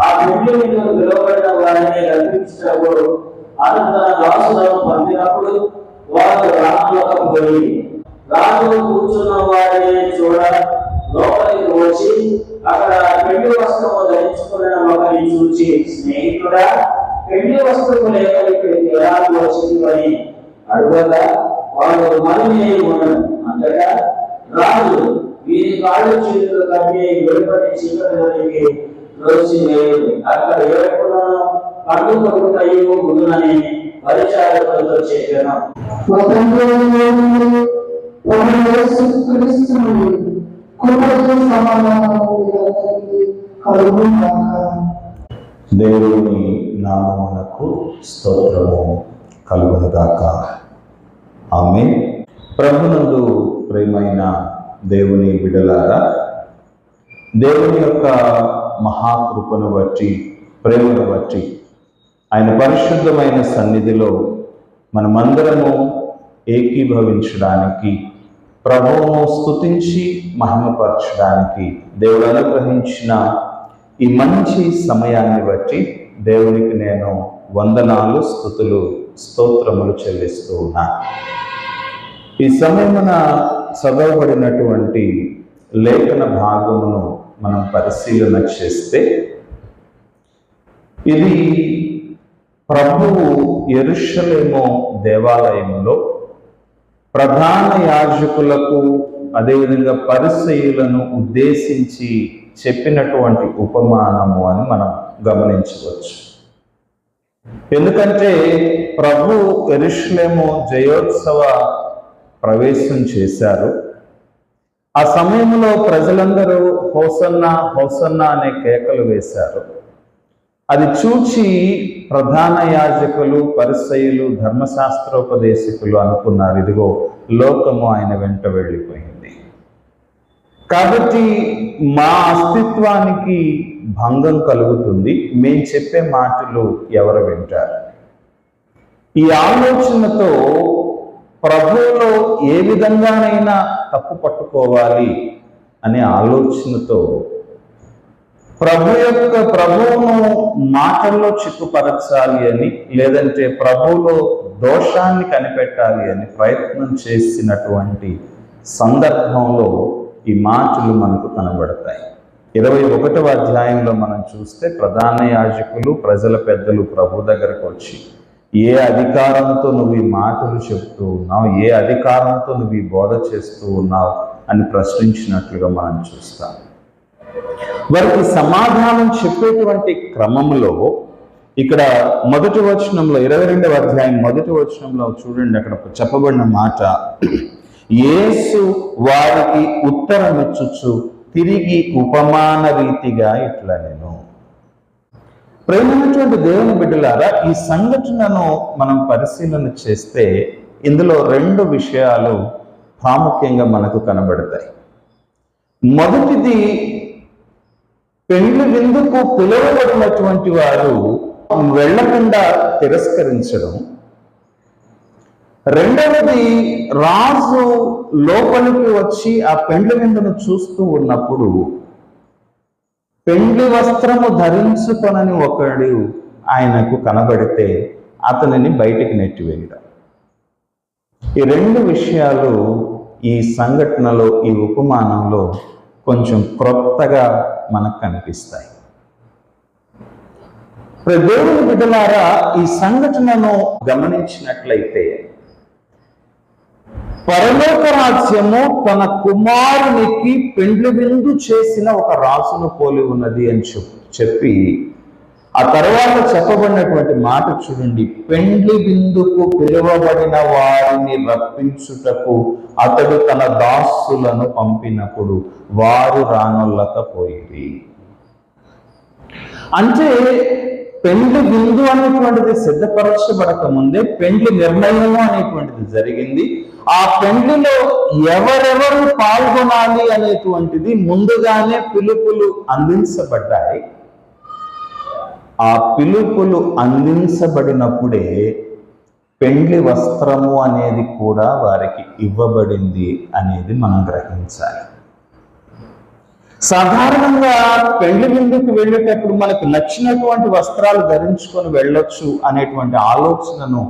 ఆ పెళ్లి విందుకు పిలువబడిన వారిని రప్పించినప్పుడు అతను తన దాసులను పంపినప్పుడు వారు రాజులకు పోయి రాజు కూర్చున్న వారిని చూడ లోపలికి వచ్చి అక్కడ పెళ్లి వస్త్రము ధరించుకున్న ఒకరిని చూచి, స్నేహితుడా, పెళ్లి వస్త్రము లేక ఇక్కడికి ఎలా వచ్చింది అని అడగగా వాడు మళ్ళీ ఉండడు. అంతటా రాజు వీరి కాళ్ళు చేతులు కట్టి వెలుపటి చీకటిలోనికి రోజులేదు. అక్కడ ఏడుకున్నాను పండు కొడుకుటయు గుడునని పరిచారకులతో చెప్పాను. దేవుని నామమునకు స్తోత్రము కలుగునుగాక. ఆమేన్. ప్రభునందు ప్రియమైన దేవుని బిడ్డలారా, దేవుని యొక్క మహాకృపను బట్టి, ప్రేమను బట్టి, ఆయన పరిశుద్ధమైన సన్నిధిలో మనమందరము ఏకీభవించడానికి, ప్రభువును స్తుతించి మహిమపరచడానికి దేవుడు అనుగ్రహించిన ఈ మంచి సమయాన్ని బట్టి దేవునికి నేను వందనాలు, స్తుతులు, స్తోత్రములు చెల్లిస్తూ ఉన్నాను. ఈ సమయమున చదవబడినటువంటి లేఖన భాగమును మనం పరిశీలన చేస్తే, ఇది ప్రభువు యెరూషలేము దేవాలయంలో ప్రధాన యాజకులకు అదేవిధంగా పరిసయ్యులను ఉద్దేశించి చెప్పినటువంటి ఉపమానము అని మనం గమనించవచ్చు. ఎందుకంటే ప్రభు యెరూషలేము జయోత్సవ ప్రవేశం చేశారు. ఆ సమయంలో ప్రజలందరూ హోసన్నా హోసన్నా అనే కేకలు వేశారు. అది చూచి ప్రధాన యాజకులు, పరిసయ్యులు, ధర్మశాస్త్రోపదేశకులు అనుకున్నారు, ఇదిగో లోకము ఆయన వెంట వెళ్ళిపోయింది, కాబట్టి మా అస్తిత్వానికి భంగం కలుగుతుంది, మేము చెప్పే మాటలు ఎవరు వింటారు? ఈ ఆలోచనతో ప్రభువులో ఏ విధంగానైనా తప్పు పట్టుకోవాలి అనే ఆలోచనతో ప్రభువును మాటల్లో చిక్కుపరచాలి అని, లేదంటే ప్రభువులో దోషాన్ని కనిపెట్టాలి అని ప్రయత్నం చేసినటువంటి సందర్భంలో ఈ మాటలు మనకు కనబడతాయి. 21వ అధ్యాయంలో మనం చూస్తే ప్రధాన యాజకులు, ప్రజల పెద్దలు ప్రభు దగ్గరకు వచ్చి, ఏ అధికారంతో నువ్వు ఈ మాటలు చెప్తూ ఉన్నావు, ఏ అధికారంతో నువ్వు ఈ బోధ చేస్తూ ఉన్నావు అని ప్రశ్నించినట్లుగా మనం చూస్తాం. వారికి సమాధానం చెప్పేటువంటి క్రమంలో ఇక్కడ మొదటి వచనంలో, 22వ అధ్యాయం మొదటి వచనంలో చూడండి, అక్కడ చెప్పబడిన మాట, యేసు వారికి ఉత్తరమిచ్చుచు తిరిగి ఉపమాన రీతిగా ఇట్లా నేను. ప్రేమైనటువంటి దేవుని బిడ్డలారా, ఈ సంఘటనను మనం పరిశీలన చేస్తే ఇందులో 2 విషయాలు ప్రాముఖ్యంగా మనకు కనబడతాయి. మొదటిది, పెండ్లి విందుకు పిలువబడినటువంటి వారు వెళ్లకుండా తిరస్కరించడం. రెండవది, రాజు లోపలికి వచ్చి ఆ పెండ్లి విందును చూస్తూ ఉన్నప్పుడు పెండ్లి వస్త్రము ధరించుకొనని ఒకడు ఆయనకు కనబడితే అతనిని బయటికి నెట్టివేయడం. ఈ 2 విషయాలు ఈ సంఘటనలో, ఈ ఉపమానంలో కొంచెం క్రొత్తగా మనకు కనిపిస్తాయి. దేవుని బిడ్డలారా, ఈ సంఘటనను గమనించినట్లయితే పరలోక రాజ్యము తన కుమారునికి పెండ్లి విందు చేసిన ఒక రాజును పోలి ఉన్నది అని చెప్పి ఆ తర్వాత చెప్పబడినటువంటి మాట చూడండి, పెండ్లి విందుకు పిలువబడిన వారిని రప్పించుటకు అతడు తన దాసులను పంపినప్పుడు వారు రానొల్లకపోయింది. అంటే పెండ్లి విందు అనేటువంటిది సిద్ధపరచబడక ముందే పెండ్లి నిర్ణయము అనేటువంటిది జరిగింది. ఆ పెండ్లిలో ఎవరెవరు పాల్గొనాలి అనేటువంటిది ముందుగానే పిలుపులు అందించబడ్డాయి. ఆ పిలుపులు అందించబడినప్పుడే పెండ్లి వస్త్రము అనేది కూడా వారికి ఇవ్వబడింది అనేది మనం గ్రహించాలి. సాధారణంగా పెళ్లి విందుకు వెళ్ళేటప్పుడు మనకు నచ్చినటువంటి వస్త్రాలు ధరించుకొని వెళ్ళొచ్చు అనేటువంటి ఆలోచనను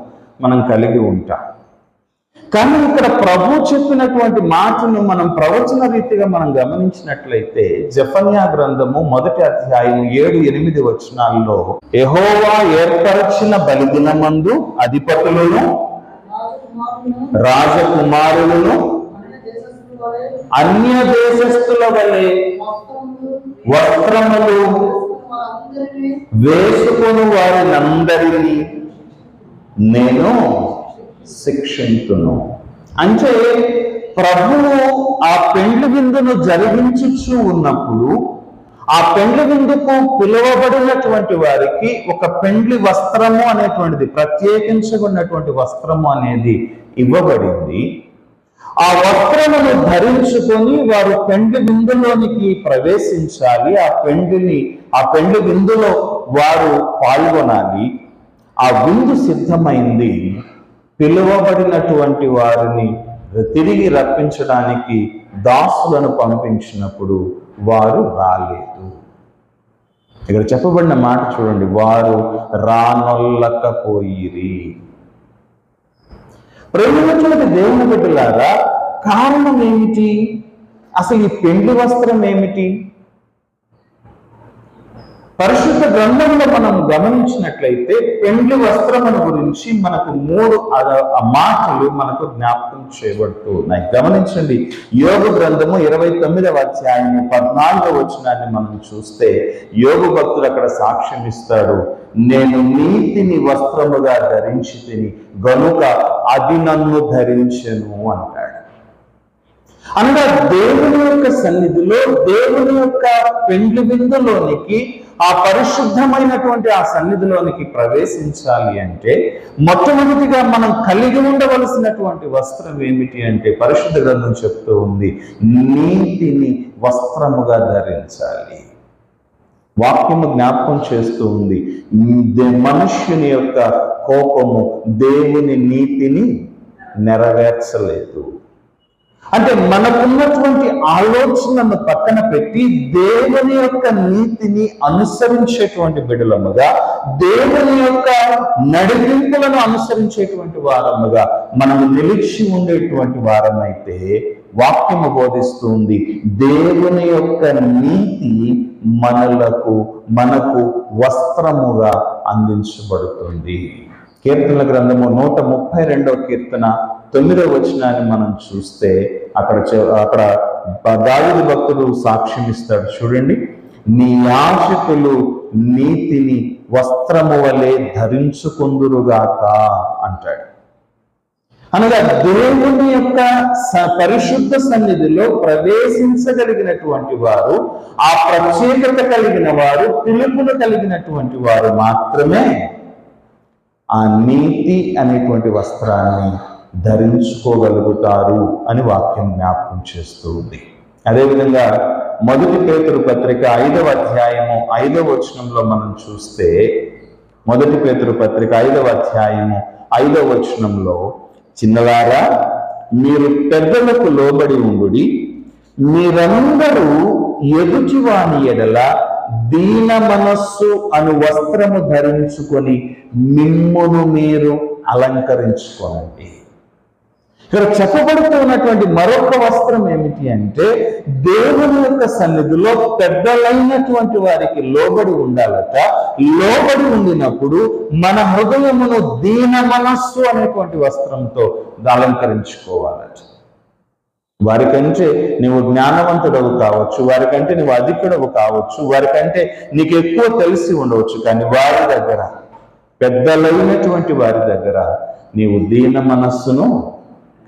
మనం కలిగి ఉంటాం. కానీ ఇక్కడ ప్రభు చెప్పినటువంటి మాటను మనం ప్రవచన రీతిగా మనం గమనించినట్లయితే జెఫన్యా గ్రంథము 1వ అధ్యాయం 7-8 వచనాల్లో యెహోవా ఏర్పరచిన బలిదినమందు అధిపతులను రాజకుమారులను అన్య దేశస్థుల వలె వస్త్రములు వేసుకొని వారినందరినీ నేను శిక్షింతును. అంటే ప్రభువు ఆ పెండ్లి విందును జరిగించుచూ ఉన్నప్పుడు ఆ పెండ్లి విందుకు పిలువబడినటువంటి వారికి ఒక పెండ్లి వస్త్రము అనేటువంటిది, ప్రత్యేకించబడినటువంటి వస్త్రము అనేది ఇవ్వబడింది. ఆ వస్త్రమును ధరించుకొని వారు పెండ్లి విందులోనికి ప్రవేశించాలి. ఆ పెండ్లి విందులో వారు పాల్గొనాలి. ఆ విందు సిద్ధమైంది. పిలువబడినటువంటి వారిని తిరిగి రప్పించడానికి దాసులను పంపించినప్పుడు వారు రాలేదు. ఇక్కడ చెప్పబడిన మాట చూడండి, వారు రానొల్లకపోయిరి. ప్రేమించినటువంటి దేవుని బిడ్డలారా, కారణం ఏమిటి? అసలు ఈ పెండ్లి వస్త్రం ఏమిటి? పరిశుద్ధ గ్రంథంలో మనం గమనించినట్లయితే పెండ్లి వస్త్రమును గురించి మనకు 3 మాటలు మనకు జ్ఞాపకం చేయబడుతూ ఉన్నాయి. గమనించండి, యోగు గ్రంథము 29వ అధ్యాయము 14వ వచనాన్ని మనం చూస్తే యోగు భక్తుడు అక్కడ సాక్ష్యం ఇస్తాడు. నేను నీతిని వస్త్రముగా ధరించి తిని గనుక అది నన్ను ధరించెను అంటాడు. అనగా దేవుని యొక్క సన్నిధిలో, దేవుని యొక్క పెండ్లి విందులోనికి, ఆ పరిశుద్ధమైనటువంటి ఆ సన్నిధిలోనికి ప్రవేశించాలి అంటే మొట్టమొదటిగా మనం కలిగి ఉండవలసినటువంటి వస్త్రం ఏమిటి అంటే పరిశుద్ధ గ్రంథం చెప్తూ ఉంది, నీతిని వస్త్రముగా ధరించాలి. వాక్యము జ్ఞాపకం చేస్తూ ఉంది, మనుష్యుని యొక్క కోపము దేవుని నీతిని నెరవేర్చలేదు. అంటే మనకున్నటువంటి ఆలోచనను పక్కన పెట్టి దేవుని యొక్క నీతిని అనుసరించేటువంటి బిడ్డలముగా, దేవుని యొక్క నడిపింపులను అనుసరించేటువంటి వారముగా మనము నిలిచి ఉండేటువంటి వారమైతే వాక్యము బోధిస్తుంది, దేవుని యొక్క నీతి మనకు వస్త్రముగా అందించబడుతుంది. కీర్తనల గ్రంథము 132వ కీర్తన 9వ వచనాన్ని మనం చూస్తే అక్కడ దావీదు భక్తుడు సాక్ష్యం ఇస్తాడు. చూడండి, నీ యాజకులు నీతిని వస్త్రము వలె ధరించుకొందురుగాక అంటాడు. అనగా దేవుని యొక్క పరిశుద్ధ సన్నిధిలో ప్రవేశించగలిగినటువంటి వారు, ఆ ప్రత్యేకత కలిగిన వారు, పిలుపును కలిగినటువంటి వారు మాత్రమే ఆ నీతి అనేటువంటి వస్త్రాన్ని ధరించుకోగలుగుతారు అని వాక్యం జ్ఞాపకం చేస్తూ ఉంది. అదేవిధంగా 1 పేతురు పత్రిక 5వ అధ్యాయము 5వ వచనంలో మనం చూస్తే 1 పేతురు పత్రిక 5వ అధ్యాయము 5వ వచనంలో, చిన్నలారా మీరు పెద్దలకు లోబడి ఉండుడి, మీరందరూ ఎదుటివాని ఎడల దీన మనస్సు అను వస్త్రము ధరించుకొని మిమ్మును మీరు అలంకరించుకోండి. ఇక్కడ చెప్పబడుతున్నటువంటి మరొక వస్త్రం ఏమిటి అంటే దేవుని యొక్క సన్నిధిలో పెద్దలైనటువంటి వారికి లోబడి ఉండాలట. లోబడి ఉండినప్పుడు మన హృదయమును దీన మనస్సు అనేటువంటి వస్త్రంతో అలంకరించుకోవాలట. వారికంటే నువ్వు జ్ఞానవంతుడవు కావచ్చు, వారికంటే నువ్వు అధికుడవు కావచ్చు, వారికంటే నీకు ఎక్కువ తెలిసి ఉండవచ్చు, కానీ వారి దగ్గర, పెద్దలైనటువంటి వారి దగ్గర నీవు దీన మనస్సును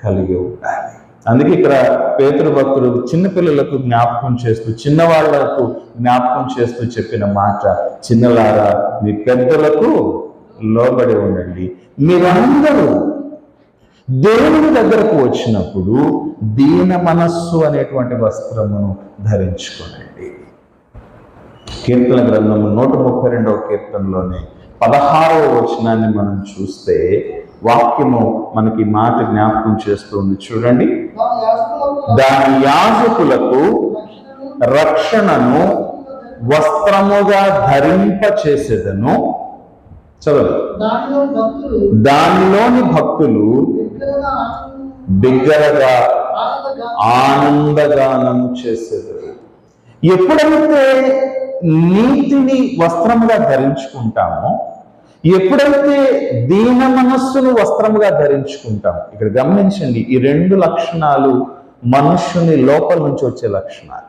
కలిగి ఉండాలి. అందుకే ఇక్కడ పేతురు భక్తుడు చిన్నపిల్లలకు జ్ఞాపకం చేస్తూ, చిన్నవాళ్లకు జ్ఞాపకం చేస్తూ చెప్పిన మాట, చిన్నలారా మీ పెద్దలకు లోబడి ఉండండి, మీరందరూ దేవుని దగ్గరకు వచ్చినప్పుడు దీన మనస్సు అనేటువంటి వస్త్రమును ధరించుకోనండి. కీర్తన గ్రంథము 132వ కీర్తనలోనే 16వ వచనాన్ని మనం చూస్తే వాక్యము మనకి మాట జ్ఞాపకం చేస్తుంది. చూడండి, దాని యాజకులకు రక్షణను వస్త్రముగా ధరింప చేసేదను. చదువు. దానిలోని భక్తులు బిగ్గరగా ఆనందగానము చేసేదరు. ఎప్పుడైతే నీతిని వస్త్రముగా ధరించుకుంటామో, ఎప్పుడైతే దీన మనస్సును వస్త్రముగా ధరించుకుంటామో, ఇక్కడ గమనించండి, ఈ రెండు లక్షణాలు మనుష్యుని లోపల నుంచి వచ్చే లక్షణాలు.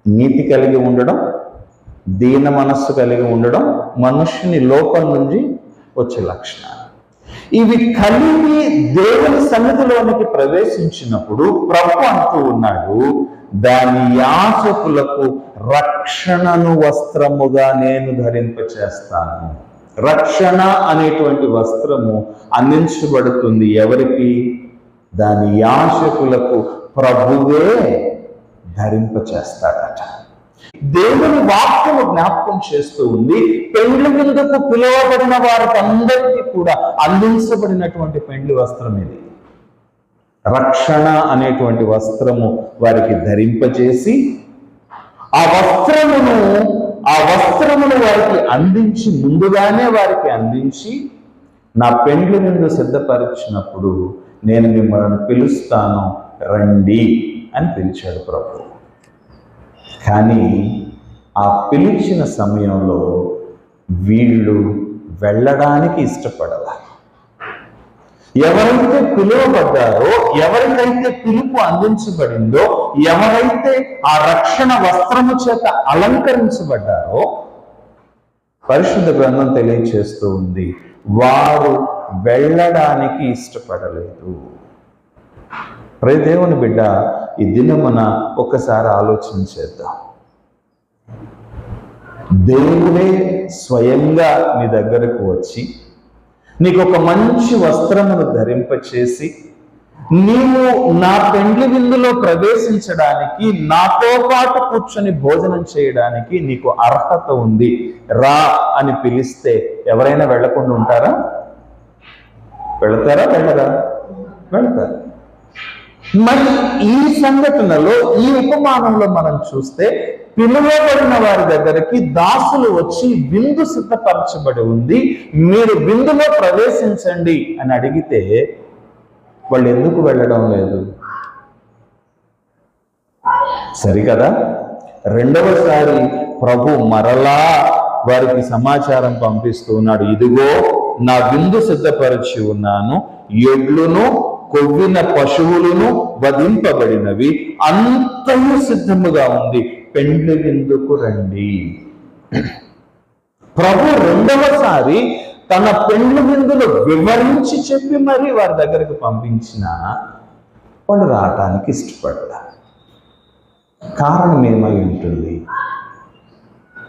నీతి కలిగి ఉండడం, దీన మనస్సు కలిగి ఉండడం మనుష్యుని లోపల నుంచి వచ్చే లక్షణాలు. ఇవి కలిగి దేవుని సన్నిధిలోనికి ప్రవేశించినప్పుడు ప్రభు అంటూ ఉన్నాడు, దాని యాజకులకు రక్షణను వస్త్రముగా నేను ధరింపచేస్తాను. రక్షణ అనేటువంటి వస్త్రము అందించబడుతుంది ఎవరికి? దాని యాజకులకు ప్రభువే ధరింపచేస్తాడట. దేవుని వాక్యము జ్ఞాపకం చేస్తూ ఉంది, పెండ్లి విందుకు పిలువబడిన వారికి అందరికీ కూడా అందించబడినటువంటి పెండ్లి వస్త్రం ఇది. రక్షణ అనేటువంటి వస్త్రము వారికి ధరింపజేసి ఆ వస్త్రమును వారికి అందించి, ముందుగానే వారికి అందించి, నా పెండ్లి విందు సిద్ధపరిచినప్పుడు నేను మిమ్మల్ని పిలుస్తాను రండి అని పిలిచాడు ప్రభు. కానీ ఆ పిలిచిన సమయంలో వీళ్ళు వెళ్ళడానికి ఇష్టపడాల. ఎవరైతే పిలువబడ్డారో, ఎవరికైతే పిలుపు అందించబడిందో, ఎవరైతే ఆ రక్షణ వస్త్రము చేత అలంకరించబడ్డారో, పరిశుద్ధ గ్రంథం తెలియచేస్తూ ఉంది, వారు వెళ్ళడానికి ఇష్టపడలేదు. ప్రియ దేవుని బిడ్డ, ఈ దినమున ఒక్కసారి ఆలోచన చేద్దాం. దేవుడే స్వయంగా నీ దగ్గరకు వచ్చి నీకు ఒక మంచి వస్త్రమును ధరింపచేసి, నీవు నా పెండ్లి విందులో ప్రవేశించడానికి, నాతో పాటు కూర్చొని భోజనం చేయడానికి నీకు అర్హత ఉంది, రా అని పిలిస్తే ఎవరైనా వెళ్లకుండా ఉంటారా? వెళతారా? వెళ్ళరా? వెళతారు. మరి ఈ సంఘటనలో, ఈ ఉపమానంలో మనం చూస్తే, పిలువబడిన వారి దగ్గరికి దాసులు వచ్చి విందు సిద్ధపరచబడి ఉంది, మీరు విందులో ప్రవేశించండి అని అడిగితే వాళ్ళు ఎందుకు వెళ్ళడం లేదు? సరికదా? రెండవసారి ప్రభు మరలా వారికి సమాచారం పంపిస్తూ ఉన్నాడు, ఇదిగో నా విందు సిద్ధపరిచి ఉన్నాను, ఎడ్లును కొవ్విన పశువులను వధింపబడినవి, అంతయు సిద్ధముగా ఉంది, పెండ్లి విందుకు రండి. ప్రభు రెండవసారి తన పెండ్లి విందులు వివరించి చెప్పి మరీ వారి దగ్గరికి పంపించిన వాళ్ళు రావటానికి ఇష్టపడ్డారు. కారణం ఏమై ఉంటుంది?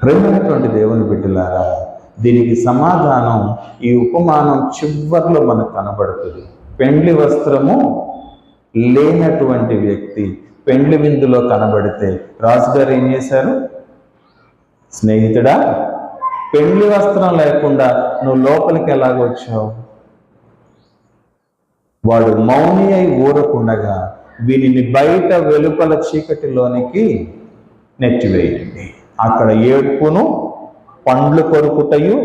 ప్రేమైనటువంటి దేవుని బిడ్డలారా, దీనికి సమాధానం ఈ ఉపమానం చివర్లో మనకు కనబడుతుంది. పెండ్లి వస్త్రము లేనటువంటి వ్యక్తి పెండ్లి విందులో కనబడితే రాజుగారు ఏం చేశారు? స్నేహితుడా, పెండ్లి వస్త్రం లేకుండా నువ్వు లోపలికి ఎలాగొచ్చావు? వాడు మౌని అయి ఊరకుండగా వీనిని బయట వెలుపల చీకటిలోనికి నెట్టివేయండి, అక్కడ ఏడ్పును పండ్లు కొరుకుటయు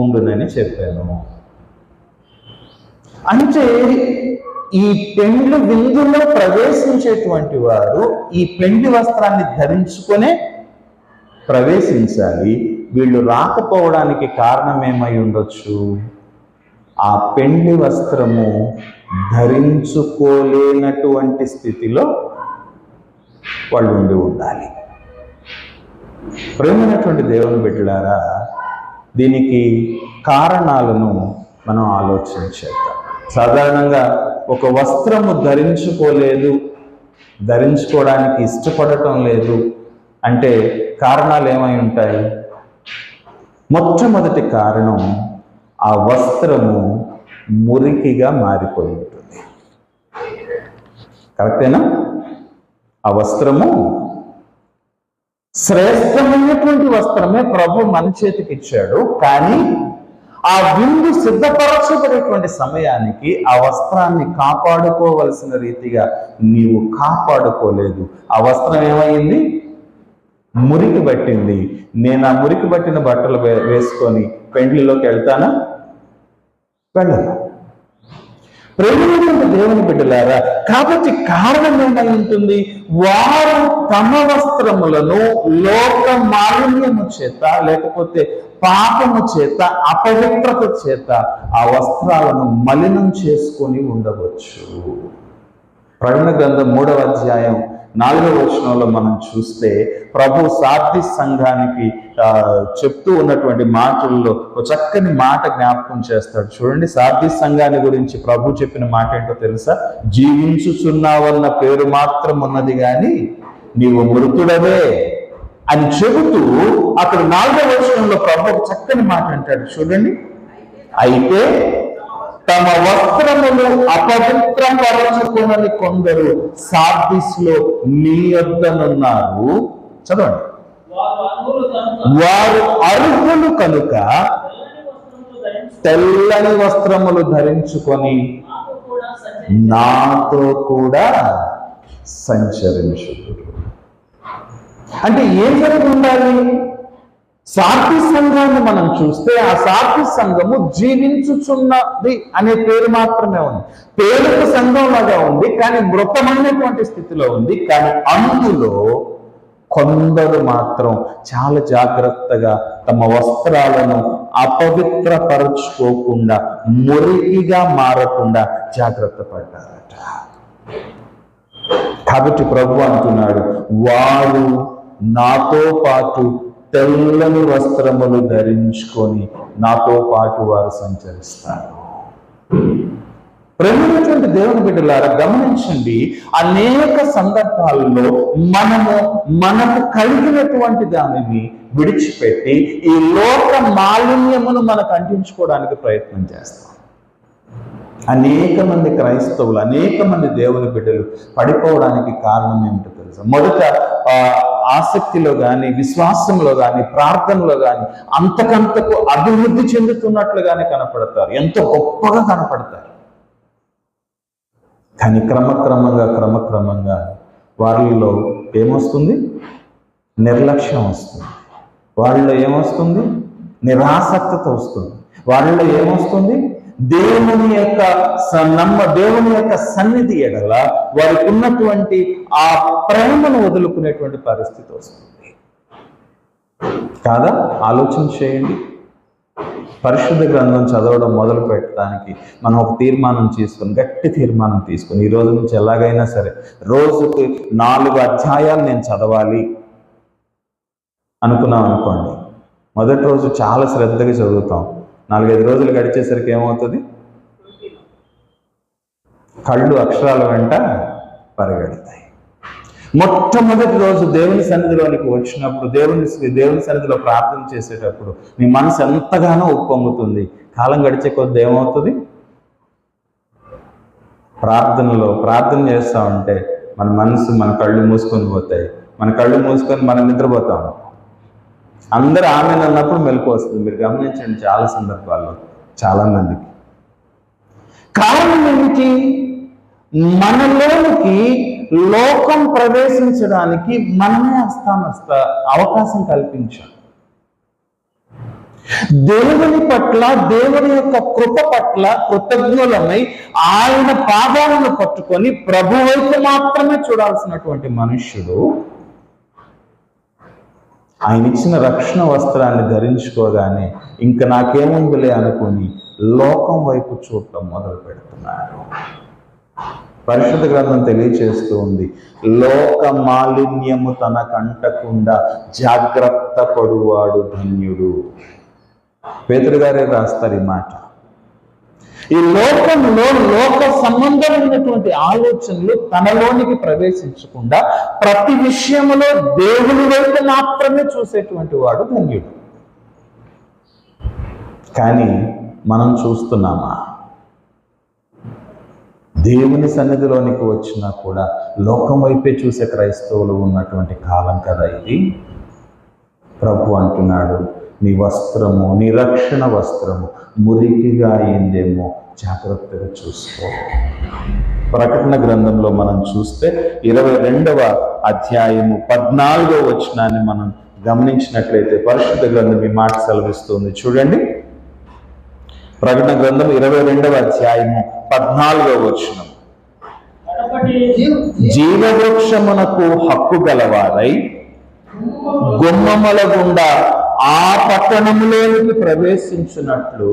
ఉండునని చెప్పాను. అంటే ఈ పెండ్లి విందులో ప్రవేశించేటువంటి వారు ఈ పెండ్లి వస్త్రాన్ని ధరించుకొనే ప్రవేశించాలి. వీళ్ళు రాకపోవడానికి కారణం ఏమై ఉండొచ్చు? ఆ పెండ్లి వస్త్రము ధరించుకోలేనటువంటి స్థితిలో వాళ్ళు ఉండి ఉండాలి. ప్రేమైనటువంటి దేవుని బిడ్డలారా, దీనికి కారణాలను మనం ఆలోచించేద్దాం. సాధారణంగా ఒక వస్త్రము ధరించుకోవడానికి ఇష్టపడటం లేదు అంటే కారణాలు ఏమై ఉంటాయి? మొట్టమొదటి కారణం, ఆ వస్త్రము మురికిగా మారిపోయి ఉంటుంది. కరెక్టేనా? ఆ వస్త్రము శ్రేష్టమైనటువంటి వస్త్రమే ప్రభు మన చేతికి ఇచ్చాడు, కానీ ఆ విందు సిద్ధపరచబడేటువంటి సమయానికి ఆ వస్త్రాన్ని కాపాడుకోవలసిన రీతిగా నీవు కాపాడుకోలేదు. ఆ వస్త్రం ఏమైంది? మురికి పట్టింది, నేను ఆ మురికి పట్టిన బట్టలు వేసుకొని పెండ్లిలోకి వెళ్తానా? వెళ్ళను. ప్రేమైనటువంటి దేవుని బిడ్డలారా, కాబట్టి కారణం ఏమై ఉంటుంది? వారు తమ వస్త్రములను లోక మాలిన్యము చేత, లేకపోతే పాపము చేత, అపవిత్రత చేత ఆ వస్త్రాలను మలినం చేసుకొని ఉండవచ్చు. ప్రకటన గ్రంథం 3వ అధ్యాయం 4వ వచనంలో మనం చూస్తే ప్రభు సార్దీస్ సంఘానికి చెప్తూ ఉన్నటువంటి మాటల్లో ఒక చక్కని మాట జ్ఞాపకం చేస్తాడు. చూడండి, సార్దీస్ సంఘాన్ని గురించి ప్రభు చెప్పిన మాట ఏంటో తెలుసా? జీవించుచున్నావన్న పేరు మాత్రం ఉన్నది కానీ నీవు మృతుడవే అని చెబుతూ అక్కడ 4వ వచనంలో ప్రభు ఒక చక్కని మాట అంటాడు. చూడండి, అయితే తమ వస్త్రములు అపవిత్రపరచుకునని కొందరు సార్దీస్ లో నీ యొద్దనున్నారు. చదవండి. వారు అర్హులు కనుక తెల్లని వస్త్రములు ధరించుకొని నాతో కూడా సంచరించుదురు. అంటే ఏం జరిగి ఉండాలి? సార్దీస్ సంఘాన్ని మనం చూస్తే ఆ సార్దీస్ సంఘము జీవించుచున్నది అనే పేరు మాత్రమే ఉంది. పేరుకు సంఘం లాగా ఉంది, కానీ మృతమైనటువంటి స్థితిలో ఉంది. కానీ అందులో కొందరు మాత్రం చాలా జాగ్రత్తగా తమ వస్త్రాలను అపవిత్రపరచుకోకుండా, మురికిగా మారకుండా జాగ్రత్త పడ్డారట. కాబట్టి ప్రభు అంటున్నాడు, వారు నాతో పాటు తెల్లని వస్త్రములు ధరించుకొని నాతో పాటు వారు సంచరిస్తారు. ప్రేమైనటువంటి దేవుని బిడ్డలారా, గమనించండి, అనేక సందర్భాల్లో మనకు కలిగినటువంటి దానిని విడిచిపెట్టి ఈ లోక మాలిన్యమును మనకు అంటించుకోవడానికి ప్రయత్నం చేస్తాం. అనేక మంది క్రైస్తవులు, అనేక మంది దేవుని బిడ్డలు పడిపోవడానికి కారణం ఏమిటో తెలుసా? మొదట ఆసక్తిలో కానీ, విశ్వాసంలో కానీ, ప్రార్థనలో కానీ అంతకంతకు అభివృద్ధి చెందుతున్నట్లుగానే కనపడతారు, ఎంతో గొప్పగా కనపడతారు. కానీ క్రమక్రమంగా వారిలో ఏమొస్తుంది? నిర్లక్ష్యం వస్తుంది. వాళ్ళలో ఏమొస్తుంది? నిరాసక్తత వస్తుంది. వాళ్ళలో ఏమొస్తుంది? దేవుని యొక్క సన్నిధి ఎడల వారికి ఉన్నటువంటి ఆ ప్రేమను వదులుకునేటువంటి పరిస్థితి వస్తుంది. కాదా? ఆలోచన చేయండి. పరిశుద్ధ గ్రంథం చదవడం మొదలు పెట్టడానికి మనం ఒక తీర్మానం తీసుకొని, గట్టి తీర్మానం తీసుకొని, ఈ రోజు నుంచి ఎలాగైనా సరే రోజుకి 4 అధ్యాయాలు నేను చదవాలి అనుకున్నాం అనుకోండి. మొదటి రోజు చాలా శ్రద్ధగా చదువుతాం. 4-5 రోజులు గడిచేసరికి ఏమవుతుంది? కళ్ళు అక్షరాల వెంట పరిగెడతాయి. మొట్టమొదటి రోజు దేవుని సన్నిధిలోనికి వచ్చినప్పుడు, దేవుని సన్నిధిలో ప్రార్థన చేసేటప్పుడు నీ మనసు ఎంతగానో ఉప్పొంగుతుంది. కాలం గడిచే కొద్ది ఏమవుతుంది? ప్రార్థన చేస్తా ఉంటే మన కళ్ళు మూసుకొని పోతాయి. మన కళ్ళు మూసుకొని మనం నిద్రపోతాం. అందరూ ఆమె అన్నప్పుడు మెలకు వస్తుంది. మీరు గమనించండి, చాలా సందర్భాల్లో చాలా మందికి. కారణం ఏమిటి? మనలోనికి లోకం ప్రవేశించడానికి మనమే అవకాశం కల్పించాం. దేవుని పట్ల, దేవుని యొక్క కృప పట్ల కృతజ్ఞులమై ఆయన పాదాలను పట్టుకొని ప్రభు వైపు మాత్రమే చూడాల్సినటువంటి మనుష్యుడు ఆయన ఇచ్చిన రక్షణ వస్త్రాన్ని ధరించుకోగానే ఇంకా నాకేముందులే అనుకుని లోకం వైపు చూడటం మొదలు పెడుతున్నాడు. పరిశుద్ధ గ్రంథం తెలియచేస్తూ ఉంది, లోక మాలిన్యము తనకంటకుండా జాగ్రత్త పడువాడు ధన్యుడు. పేతురు గారే రాస్తారు ఈ మాట. ఈ లోకంలో లోక సంబంధమైనటువంటి ఆలోచనలు తనలోనికి ప్రవేశించకుండా ప్రతి విషయంలో దేవుని వైపు మాత్రమే చూసేటువంటి వాడు ధన్యుడు. కానీ మనం చూస్తున్నామా? దేవుని సన్నిధిలోనికి వచ్చినా కూడా లోకం వైపే చూసే క్రైస్తవులు ఉన్నటువంటి కాలం కదా ఇది. ప్రభు అంటున్నాడు, నీ వస్త్రము, నీ రక్షణ వస్త్రము మురికిగా అయిందేమో జాగ్రత్తగా చూసుకో. ప్రకటన గ్రంథంలో మనం చూస్తే 22వ అధ్యాయము 14వ వచనాన్ని మనం గమనించినట్లయితే పరిశుద్ధ గ్రంథం ఈ మాట సెలవిస్తుంది. చూడండి, ప్రకటన గ్రంథం 22వ అధ్యాయము 14వ వచనం. జీవవృక్షమునకు హక్కు గలవారై గుమ్మముల గుండా ఆ పట్టణములోనికి ప్రవేశించినట్లు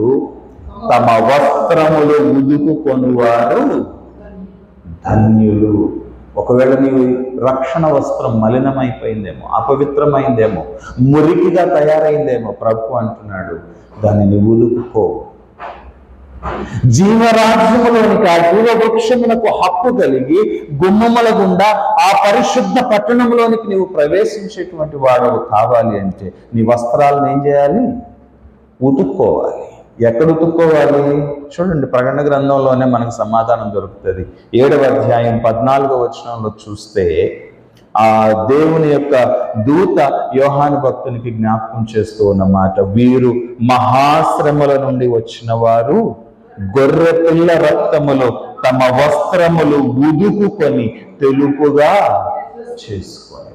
తమ వస్త్రములు ఉదుకుకొనువారు ధన్యులు. ఒకవేళ నీవు రక్షణ వస్త్రం మలినమైపోయిందేమో, అపవిత్రమైందేమో, మురికిగా తయారైందేమో, ప్రభు అంటున్నాడు దానిని ఉదుకుకో. జీవరాజ్యములోనికి, ఆ జీవవృక్షమునకు హక్కు కలిగి గుమ్మముల గుండా ఆ పరిశుద్ధ పట్టణంలోనికి నీవు ప్రవేశించేటువంటి వాడవు కావాలి అంటే నీ వస్త్రాలను ఏం చేయాలి? ఉతుక్కోవాలి. ఎక్కడ ఉతుక్కోవాలి? చూడండి, ప్రకటన గ్రంథంలోనే మనకు సమాధానం దొరుకుతుంది. 7వ అధ్యాయం 14వ వచనంలో చూస్తే ఆ దేవుని యొక్క దూత యోహాను భక్తునికి జ్ఞాపకం చేస్తూ ఉన్నమాట, వీరు మహాశ్రమల నుండి వచ్చిన వారు గొర్రె పిల్ల రక్తములో తమ వస్త్రములు ఉదుకుకొని తెలుపుగా చేసుకొని.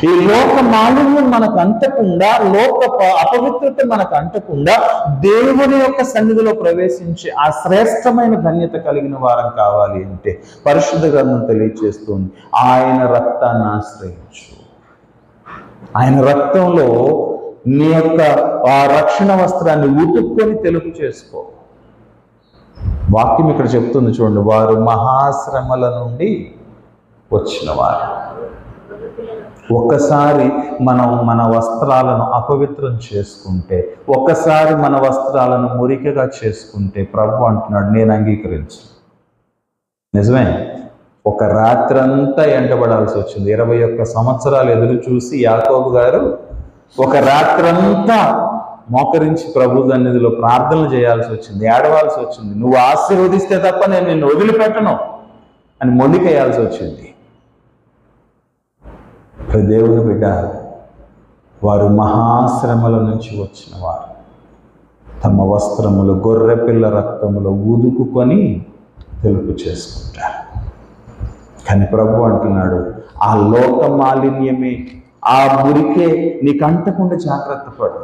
ఈ లోక మాలిన్యం మనకు అంటకుండా, లోక అపవిత్రత మనకు అంటకుండా దేవుని యొక్క సన్నిధిలో ప్రవేశించి ఆ శ్రేష్టమైన ధన్యత కలిగిన వారం కావాలి అంటే పరిశుద్ధ గ్రంథం తెలియజేస్తుంది, ఆయన రక్తాన్ని ఆశ్రయించు. ఆయన రక్తంలో నీ యొక్క ఆ రక్షణ వస్త్రాన్ని ఉతుక్కొని తెలుపు చేసుకో. వాక్యం ఇక్కడ చెప్తుంది చూడండి, వారు మహాశ్రమల నుండి వచ్చిన వారు. ఒక్కసారి మనం మన వస్త్రాలను అపవిత్రం చేసుకుంటే, ఒక్కసారి మన వస్త్రాలను మురికగా చేసుకుంటే ప్రభు అంటున్నాడు నేను అంగీకరించు. నిజమే, ఒక రాత్రంతా ఎంటబడాల్సి వచ్చింది. 21 సంవత్సరాలు ఎదురు చూసి యాకోబు గారు ఒక రాత్రంతా మోకరించి ప్రభు సన్నిధిలో ప్రార్థనలు చేయాల్సి వచ్చింది, ఏడవాల్సి వచ్చింది. నువ్వు ఆశీర్వదిస్తే తప్ప నేను నిన్ను వదిలిపెట్టను అని మొండికేయాల్సి వచ్చింది. దేవుని బిడ్డ, వారు మహాశ్రమల నుంచి వచ్చిన వారు తమ వస్త్రములు గొర్రె పిల్ల రక్తములో ఊదుకుకొని తెలుపు చేసుకుంటారు. కానీ ప్రభు అంటున్నాడు, ఆ లోక మాలిన్యమే, ఆ మురికే నీకు అంటకుండా జాగ్రత్త పడు.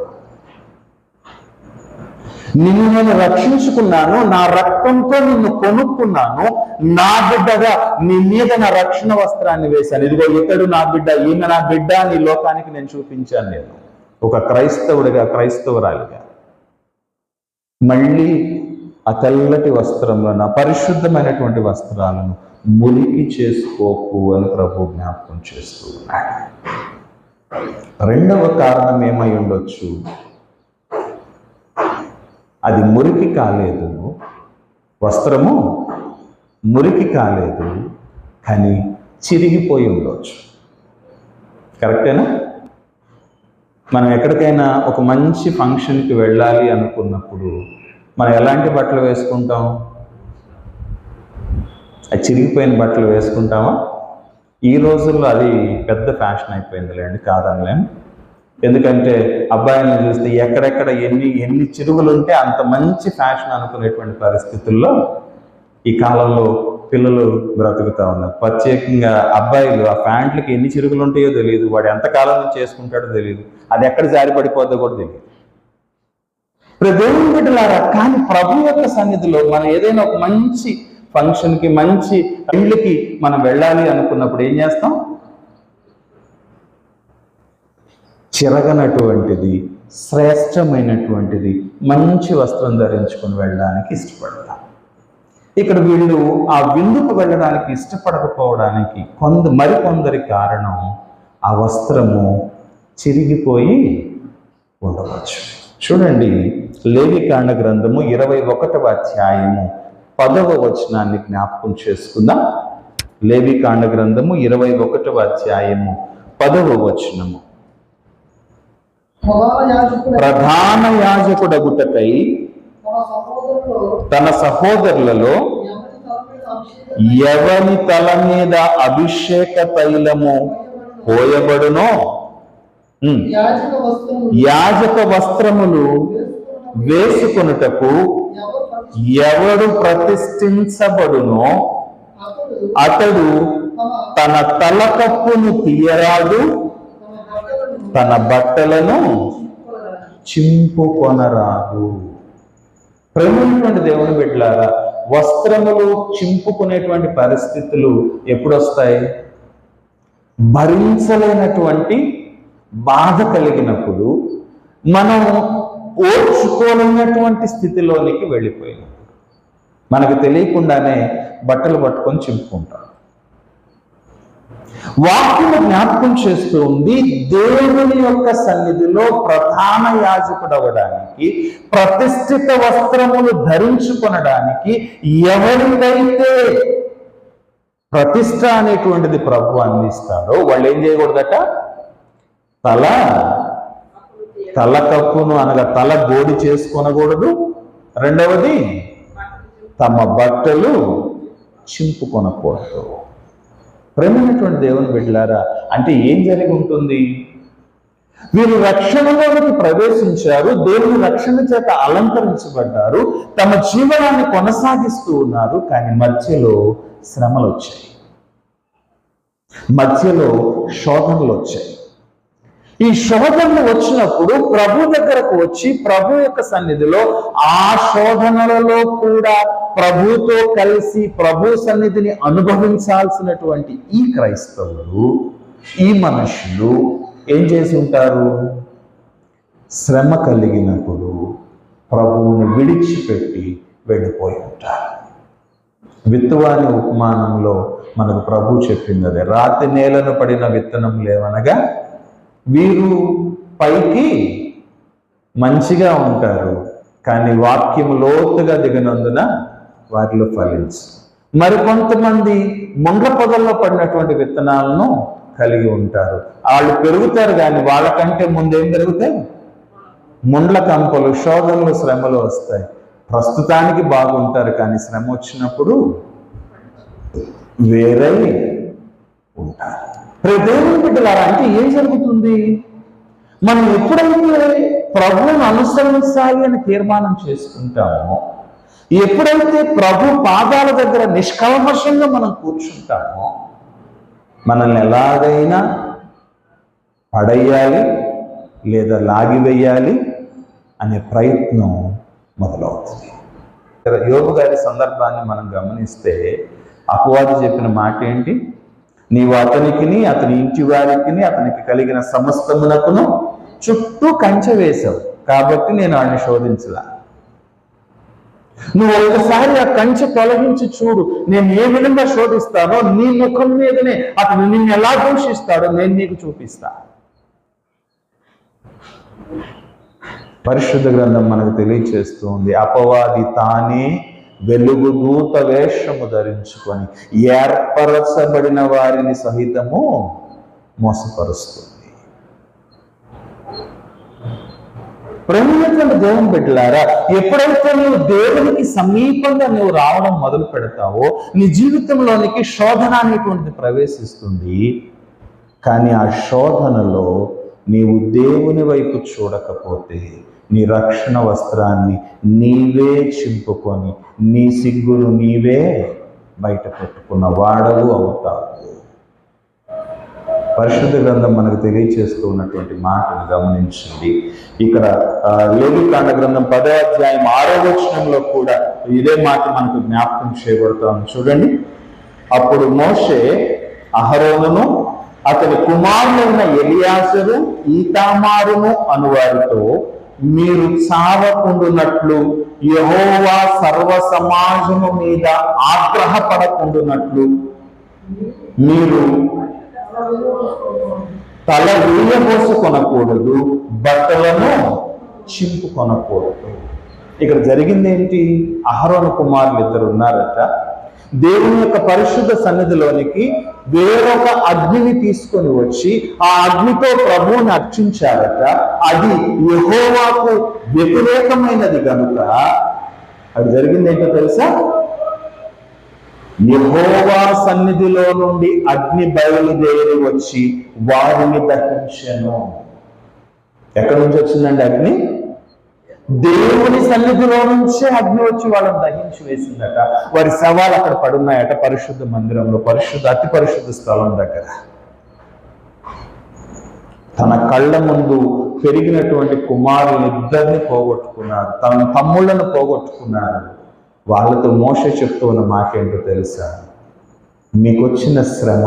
నిన్ను నేను రక్షించుకున్నాను, నా రక్తంతో నిన్ను కొనుక్కున్నాను, నా బిడ్డగా నీ మీద నా రక్షణ వస్త్రాన్ని వేశాను. ఇదిగో ఇతడు నా బిడ్డ, ఈమె నా బిడ్డ నీ లోకానికి నేను చూపించాను. నేను ఒక క్రైస్తవుడిగా, క్రైస్తవురాలిగా మళ్ళీ ఆ తెల్లటి వస్త్రంలో పరిశుద్ధమైనటువంటి వస్త్రాలను మురికి చేసుకోకు అని ప్రభు జ్ఞాపకం చేస్తూ ఉన్నాడు. రెండవ కారణం ఏమై ఉండొచ్చు? అది మురికి కాలేదు, వస్త్రము మురికి కాలేదు, కానీ చిరిగిపోయి ఉండొచ్చు. కరెక్టేనా? మనం ఎక్కడికైనా ఒక మంచి ఫంక్షన్కి వెళ్ళాలి అనుకున్నప్పుడు మనం ఎలాంటి బట్టలు వేసుకుంటాం? అది చిరిగిపోయిన బట్టలు వేసుకుంటామా? ఈ రోజుల్లో అది పెద్ద ఫ్యాషన్ అయిపోయిందిలేండి, కాదనలేం. ఎందుకంటే అబ్బాయిలను చూస్తే ఎక్కడెక్కడ ఎన్ని చిరుగులు ఉంటే అంత మంచి ఫ్యాషన్ అనుకునేటువంటి పరిస్థితుల్లో ఈ కాలంలో పిల్లలు బ్రతుకుతా ఉన్నారు. ప్రత్యేకంగా అబ్బాయిలు ఆ ప్యాంట్లకి ఎన్ని చిరుగులు ఉంటాయో తెలియదు, వాడు ఎంతకాలం నుంచి చేసుకుంటాడో తెలియదు, అది ఎక్కడ జారి పడిపోద్దో కూడా తెలియదు. దేవుని బిడ్డలారా, కానీ ప్రభు యొక్క సన్నిధిలో మనం ఏదైనా ఒక మంచి ఫంక్షన్కి, మంచి పెళ్లికి మనం వెళ్ళాలి అనుకున్నప్పుడు ఏం చేస్తాం? చిరగనటువంటిది, శ్రేష్టమైనటువంటిది మంచి వస్త్రం ధరించుకొని వెళ్ళడానికి ఇష్టపడతాం. ఇక్కడ వీళ్ళు ఆ విందుకు వెళ్ళడానికి ఇష్టపడకపోవడానికి మరికొందరి కారణం ఆ వస్త్రము చిరిగిపోయి ఉండవచ్చు. చూడండి, లేవికాండ గ్రంథము 21వ అధ్యాయము 10వ వచనాన్ని జ్ఞాపకం చేసుకుందాం. లేవికాండ గ్రంథము 21వ అధ్యాయము 10వ వచనము. ప్రధాన యాజకుడగుటకై తన సహోదరులలో ఎవని తల మీద అభిషేక తైలము పోయబడునో యాజక వస్త్రములు వేసుకొనుటకు ఎవడు ప్రతిష్ఠించబడునో అతడు తన తలకప్పును తీయరాదు, తన బట్టలను చింపుకొనరాదు. ప్రేమైనటువంటి దేవుని బిడ్డలారా, వస్త్రములు చింపుకునేటువంటి పరిస్థితులు ఎప్పుడు వస్తాయి? భరించలేనటువంటి బాధ కలిగినప్పుడు, మనం ఓర్చుకోలేనటువంటి స్థితిలోనికి వెళ్ళిపోయినప్పుడు, మనకు తెలియకుండానే బట్టలు పట్టుకొని చింపుకుంటాం. వాక్యము జ్ఞాపకం చేస్తూ ఉంది, దేవుని యొక్క సన్నిధిలో ప్రధాన యాజకుడు అవ్వడానికి, ప్రతిష్ఠిత వస్త్రములు ధరించుకొనడానికి ఎవరికైతే ప్రతిష్ట అనేటువంటిది ప్రభు అందిస్తాడో వాళ్ళు ఏం చేయకూడదట? తల కప్పును అనగా తల గోడి చేసుకొనకూడదు. రెండవది, తమ బట్టలు చింపుకొనకూడదు. ప్రేమైనటువంటి దేవుని బిడ్డలారా, అంటే ఏం జరిగి ఉంటుంది? వీరు రక్షణలోనికి ప్రవేశించారు, దేవుని రక్షణ చేత అలంకరించబడ్డారు, తమ జీవనాన్ని కొనసాగిస్తూ ఉన్నారు. కానీ మధ్యలో శ్రమలు వచ్చాయి, మధ్యలో శోధనలు వచ్చాయి. ఈ శోధనలు వచ్చినప్పుడు ప్రభు దగ్గరకు వచ్చి ప్రభు యొక్క సన్నిధిలో ఆ శోధనలలో కూడా ప్రభుతో కలిసి ప్రభు సన్నిధిని అనుభవించాల్సినటువంటి ఈ క్రైస్తవులు, ఈ మనుషులు ఏం చేసి ఉంటారు? శ్రమ కలిగినప్పుడు ప్రభువుని విడిచిపెట్టి వెళ్ళిపోయి ఉంటారు. విత్తువాని ఉపమానంలో మనకు ప్రభు చెప్పింది అదే. రాతి నేలను పడిన విత్తనం లేవనగా వీరు పైకి మంచిగా ఉంటారు, కానీ వాక్యం లోతుగా దిగనందున వాటిలో ఫలించు. మరికొంతమంది ముండ్ల పొదల్లో పడినటువంటి విత్తనాలను కలిగి ఉంటారు. వాళ్ళు పెరుగుతారు, కానీ వాళ్ళకంటే ముందేం పెరుగుతాయి? ముండ్ల కంపలు, శోధనలు, శ్రమలు వస్తాయి. ప్రస్తుతానికి బాగుంటారు, కానీ శ్రమ వచ్చినప్పుడు వేరే ఉంటారు. దేవుని బిడ్డలారా, అంటే ఏం జరుగుతుంది? మనం ఎప్పుడైతే ప్రభువును అనుసరించాలి అని తీర్మానం చేసుకుంటామో, ఎప్పుడైతే ప్రభు పాదాల దగ్గర నిష్కల్మషంగా మనం కూర్చుంటామో, మనల్ని ఎలాగైనా పడేయాలి లేదా లాగివేయాలి అనే ప్రయత్నం మొదలవుతుంది. యోబు గారి సందర్భాన్ని మనం గమనిస్తే అపవాది చెప్పిన మాట ఏంటి? నీవు అతనికిని, అతని ఇంటి వారికి, అతనికి కలిగిన సమస్తమునకును చుట్టూ కంచె వేశావు, కాబట్టి నేను వాడిని శోధించలా. నువ్వు ఒకసారి ఆ కంచె తొలగించి చూడు, నేను ఏ విధంగా శోధిస్తానో, నీ ముఖం మీదనే అతను నిన్ను ఎలా దూషిస్తాడో నేను నీకు చూపిస్తా. పరిశుద్ధ గ్రంథం మనకు తెలియచేస్తూ ఉంది, అపవాది తానే వెలుగు దూత వేషము ధరించుకొని ఏర్పరచబడిన వారిని సహితము మోసపరుస్తుంది. ప్రేమైనటువంటి దేవుని బిడ్డలారా, ఎప్పుడైతే నువ్వు దేవునికి సమీపంగా నువ్వు రావడం మొదలు పెడతావో, నీ జీవితంలోనికి శోధన అనేటువంటిది ప్రవేశిస్తుంది. కానీ ఆ శోధనలో నీవు దేవుని వైపు చూడకపోతే నీ రక్షణ వస్త్రాన్ని నీవే చింపుకొని నీ సిగ్గును నీవే బయట పెట్టుకున్న వాడవు అవుతావు. పరిశుద్ధ గ్రంథం మనకు తెలియచేస్తూ ఉన్నటువంటి మాటను గమనించండి. ఇక్కడ లేవీకాండ గ్రంథం 10వ అధ్యాయం 6వ వచనంలో కూడా ఇదే మాట మనకు జ్ఞాపకం చేయబడతాం. చూడండి, అప్పుడు మోషే అహరోనును అతని కుమారులైన ఎలియాజరు, ఈతామారును అనువారితో, మీరు చావకుండునట్లు యెహోవా సర్వ సమాజము మీద ఆగ్రహపడకుండునట్లు మీరు తల వీయబోసుకొనకూడదు, బట్టలను చింపుకొనకూడదు. ఇక్కడ జరిగింది ఏంటి? అహరోను కుమారులు ఇద్దరు ఉన్నారట. దేవుని యొక్క పరిశుద్ధ సన్నిధిలోనికి వేరొక అగ్నిని తీసుకొని వచ్చి ఆ అగ్నితో ప్రభువుని అర్చించారట. అది యెహోవాకు వ్యతిరేకమైనది కనుక అది జరిగింది ఏంటో తెలుసా? యెహోవా సన్నిధిలో నుండి అగ్ని బయలుదేరి వచ్చి వారిని దహించెను. ఎక్కడి నుంచి వచ్చిందండి అగ్ని? దేవుని సన్నిధిలో నుంచే అగ్ని వచ్చి వాళ్ళని దహించి వేసిందట. వారి శవాలు అక్కడ పడున్నాయట పరిశుద్ధ మందిరంలో, అతి పరిశుద్ధ స్థలం దగ్గర. తన కళ్ళ ముందు పెరిగినటువంటి కుమారులిద్దరిని పోగొట్టుకున్నారు, తన తమ్ముళ్లను పోగొట్టుకున్నారు. వాళ్ళతో మోషే చెప్తూ ఉన్న మాకేంటో తెలుసా? మీకు వచ్చిన శ్రమ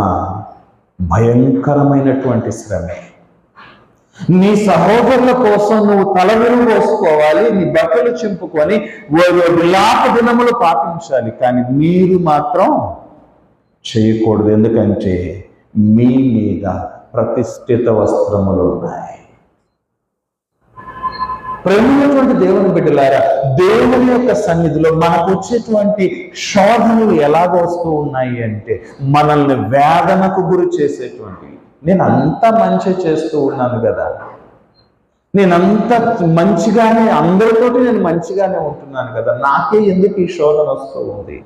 భయంకరమైనటువంటి శ్రమే. నీ సహోదరుల కోసం నువ్వు తలవిరుగు పోసుకోవాలి, నీ బట్టలు చింపుకొని విలాప దినములు పాటించాలి, కానీ మీరు మాత్రం చేయకూడదు. ఎందుకంటే మీ మీద ప్రతిష్ఠిత వస్త్రములు ఉన్నాయి. ప్రేమైనటువంటి దేవుని బిడ్డలారా, దేవుని యొక్క సన్నిధిలో మనకు వచ్చేటువంటి శోధనలు ఎలాగ వస్తూ ఉన్నాయి అంటే మనల్ని వేదనకు గురి చేసేటువంటి. నేను అంత మంచి చేస్తూ ఉన్నాను కదా, నేనంత మంచిగానే అందరితోటి నేను మంచిగానే ఉంటున్నాను కదా, నాకే ఎందుకు ఈ శోధన వస్తూ ఉంది?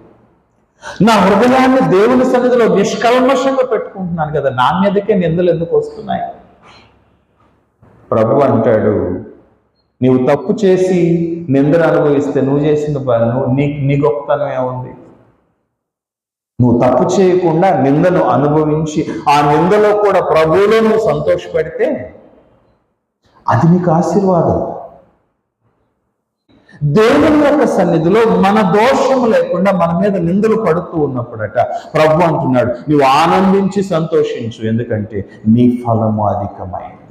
నా హృదయాన్ని దేవుని సన్నిధిలో నిష్కల్మషంగా పెట్టుకుంటున్నాను కదా, నా మీదకే నిందలు ఎందుకు వస్తున్నాయి? ప్రభు అంటాడు, నీవు తప్పు చేసి నిందలు అనుభవిస్తే నువ్వు చేసిన నీ గొప్పతనమే ఉంది. నువ్వు తప్పు చేయకుండా నిందను అనుభవించి ఆ నిందలో కూడా ప్రభువులో నువ్వు సంతోషపెడితే అది నీకు ఆశీర్వాదం. దేవుని యొక్క సన్నిధిలో మన దోషము లేకుండా మన మీద నిందలు పడుతూ ఉన్నప్పుడట ప్రభు అంటున్నాడు, నువ్వు ఆనందించి సంతోషించు, ఎందుకంటే నీ ఫలము అధికమైంది.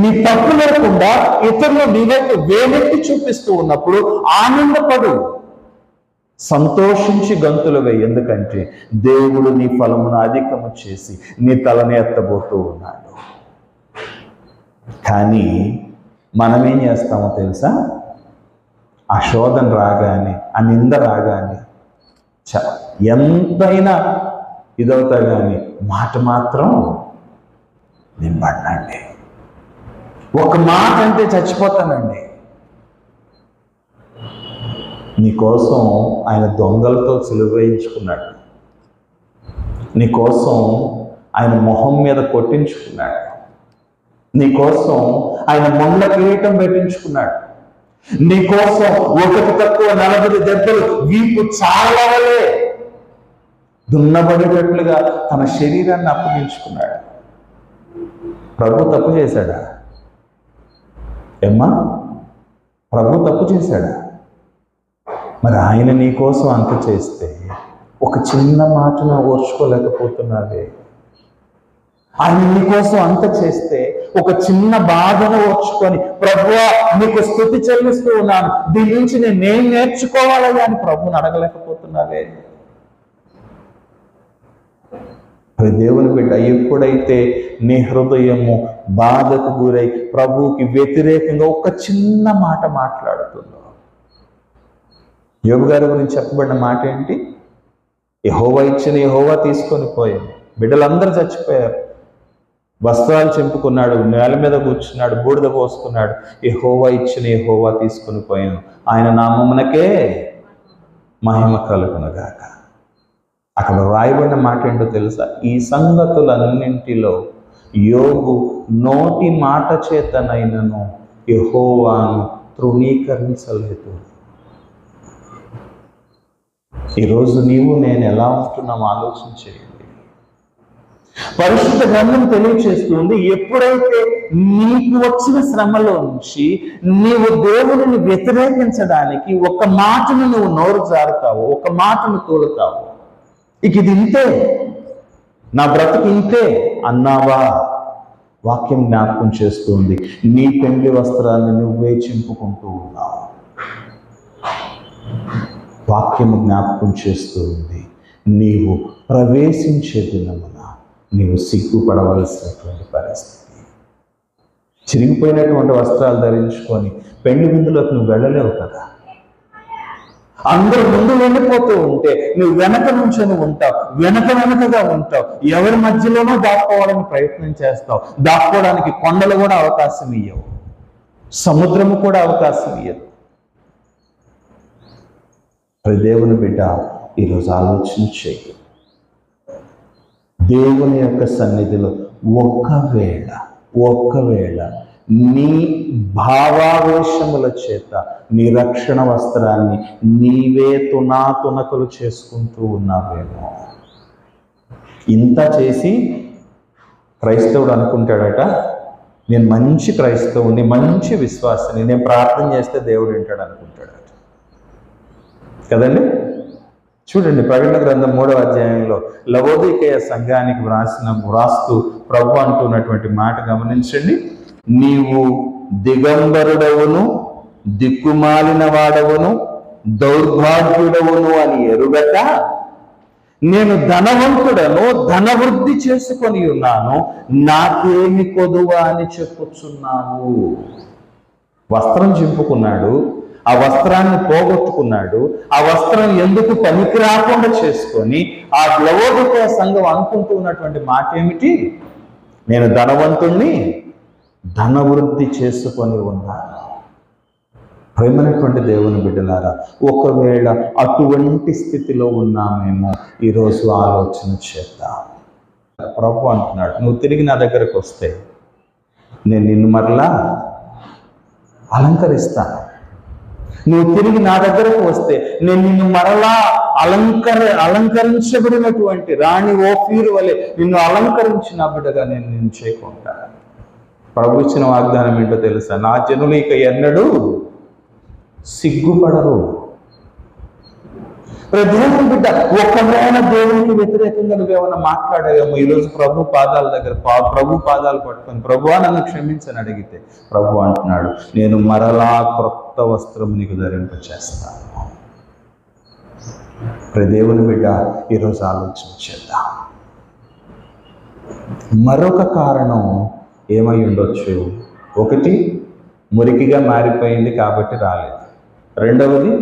నీ తప్పు లేకుండా ఇతరులు నీవైతే వేలెత్తి చూపిస్తూ ఉన్నప్పుడు ఆనందపడు, సంతోషించి గంతులు వేయి, ఎందుకంటే దేవుడు నీ ఫలమును అధికము చేసి నీ తలని ఎత్తబోతూ ఉన్నాడు. కానీ మనమేం చేస్తామో తెలుసా? ఆ శోధన రాగానే, ఆ నింద రాగానే ఎంతైనా ఇదవుతా కానీ మాట మాత్రం నేను పడినండి, ఒక మాట అంటే చచ్చిపోతానండి. నీకోసం ఆయన దొంగలతో సిలువ వేయించుకున్నాడు, నీకోసం ఆయన మొహం మీద కొట్టించుకున్నాడు, నీకోసం ఆయన మొండ కిరీటం పెట్టించుకున్నాడు, నీకోసం ఒకటి తక్కువ 40 దెబ్బలు వీపు చాలవలే దున్నబడేటట్లుగా తన శరీరాన్ని అప్పగించుకున్నాడు. ప్రభు తప్పు చేశాడా? ఏమ్మా, ప్రభు తప్పు చేశాడా? మరి ఆయన నీ కోసం అంత చేస్తే ఒక చిన్న మాటను ఓర్చుకోలేకపోతున్నావే. ఆయన నీ కోసం అంత చేస్తే ఒక చిన్న బాధను ఓర్చుకొని ప్రభువా నీకు స్తుతి చెల్లిస్తూ ఉన్నాను, దీని నుంచి నేను నేర్చుకోవాలి అని ప్రభువుని అడగలేకపోతున్నావే. దేవుని బిడ్డ, ఎప్పుడైతే నీ హృదయము బాధకు గురై ప్రభువుకి వ్యతిరేకంగా ఒక చిన్న మాట మాట్లాడుతుందో, యోబు గారి గురించి చెప్పబడిన మాట ఏంటి? యెహోవా ఇచ్చిన యెహోవా తీసుకొని పోయాను. బిడ్డలందరూ చచ్చిపోయారు, వస్త్రాలు చింపుకున్నాడు, నేల మీద కూర్చున్నాడు, బూడిద పోసుకున్నాడు. యెహోవా ఇచ్చిన యెహోవా తీసుకొని పోయాను, ఆయన నామమునకే మహిమ కలుగునుగాక. అక్కడ రాయబడిన మాట ఏంటో తెలుసా? ఈ సంగతులన్నింటిలో యోబు నోటి మాట చేతనైనను యెహోవాను తృణీకరించలేదు. ఈరోజు నీవు నేను ఎలా ఉంటున్నాం ఆలోచన చేయండి. పరిశుద్ధ గ్రంథం తెలియచేస్తుంది, ఎప్పుడైతే నీకు వచ్చిన శ్రమలో నుంచి నీవు దేవుడిని వ్యతిరేకించడానికి ఒక మాటను నువ్వు నోరు జారుతావు, ఒక మాటను తోలుతావు, ఇక ఇది ఇంతే, నా బ్రతుకు ఇంతే అన్నావా, వాక్యం జ్ఞాపకం చేస్తుంది, నీ పెండ్లి వస్త్రాన్ని నువ్వే చింపుకుంటూ ఉన్నావు. వాక్యము జ్ఞాపకం చేస్తూ ఉంది, నీవు ప్రవేశించే దినమున నీవు సిగ్గుపడవలసినటువంటి పరిస్థితి. చిరిగిపోయినటువంటి వస్త్రాలు ధరించుకొని పెళ్లి విందులోకి నువ్వు వెళ్ళలేవు కదా. అందరూ ముందు వెళ్ళిపోతూ ఉంటే నువ్వు వెనక నుంచొని ఉంటావు, వెనకగా ఉంటావు, ఎవరి మధ్యలోనో దాక్కోవడానికి ప్రయత్నం చేస్తావు. దాక్కోవడానికి కొండలు కూడా అవకాశం ఇయ్యవు, సముద్రము కూడా అవకాశం ఇయ్యదు. దేవుని బిడ్డ, ఈరోజు ఆలోచన చేయి. దేవుని యొక్క సన్నిధిలో ఒకవేళ ఒక్కవేళ నీ భావావేశముల చేత నీ రక్షణ వస్త్రాన్ని నీవే తునాతునకలు చేసుకుంటూ ఉన్నావేమో. ఇంత చేసి క్రైస్తవుడు అనుకుంటాడట, నేను మంచి క్రైస్తవుని, మంచి విశ్వాసిని, నేను ప్రార్థన చేస్తే దేవుడు వింటాడు అనుకుంటాడట కదండి. చూడండి, ప్రకటన గ్రంథం 3వ అధ్యాయంలో లవోదికేయ సంఘానికి వ్రాస్తూ ప్రభు అంటున్నటువంటి మాట గమనించండి. నీవు దిగంబరుడవును, దిక్కుమాలిన వాడవును, దౌర్భాగ్యుడవును అని ఎరుగక, నేను ధనవంతుడను, ధనవృద్ధి చేసుకొని ఉన్నాను, నాకేమి కొదువ అని చెప్పుచున్నావు. వస్త్రం చింపుకున్నాడు, ఆ వస్త్రాన్ని పోగొట్టుకున్నాడు, ఆ వస్త్రం ఎందుకు పనికి రాకుండా చేసుకొని ఆ లవోదికేయ సంఘం అనుకుంటూ ఉన్నటువంటి మాట ఏమిటి? నేను ధనవంతుణ్ణి, ధనవృద్ధి చేసుకొని ఉన్నాను. ప్రేమైనటువంటి దేవుని బిడ్డలారా, ఒకవేళ అటువంటి స్థితిలో ఉన్నామేమో ఈరోజు ఆలోచన చేద్దాం. ప్రభు అంటున్నాడు, నువ్వు తిరిగి నా దగ్గరకు వస్తే నేను నిన్ను మరలా అలంకరిస్తాను. నువ్వు తిరిగి నా దగ్గరకు వస్తే నేను నిన్ను మరలా అలంకరించబడినటువంటి రాణి ఓఫీరు వలె నిన్ను అలంకరించిన బిడ్డగా నేను నిన్ను చేయకుంటాను. ప్రభు ఇచ్చిన వాగ్దానం ఏంటో తెలుసా? నా జనులు ఇక ఎన్నడూ సిగ్గుపడరు. దేవుని బిడ్డ, ఒకవేళ దేవునికి వ్యతిరేకంగా నువ్వేమన్నా మాట్లాడావేమో ఈరోజు ప్రభు పాదాల దగ్గర ప్రభు పాదాలు పట్టుకొని ప్రభువా నన్ను క్షమించని అడిగితే ప్రభు అంటున్నాడు, నేను మరలా క్రొత్త వస్త్రం నీకు ధరింపచేస్తాను. దేవుని బిడ్డ, ఈరోజు ఆలోచన చేద్దాం. మరొక కారణం ఏమై ఉండొచ్చు? ఒకటి, మురికిగా మారిపోయింది కాబట్టి రాలేదు. రెండవది,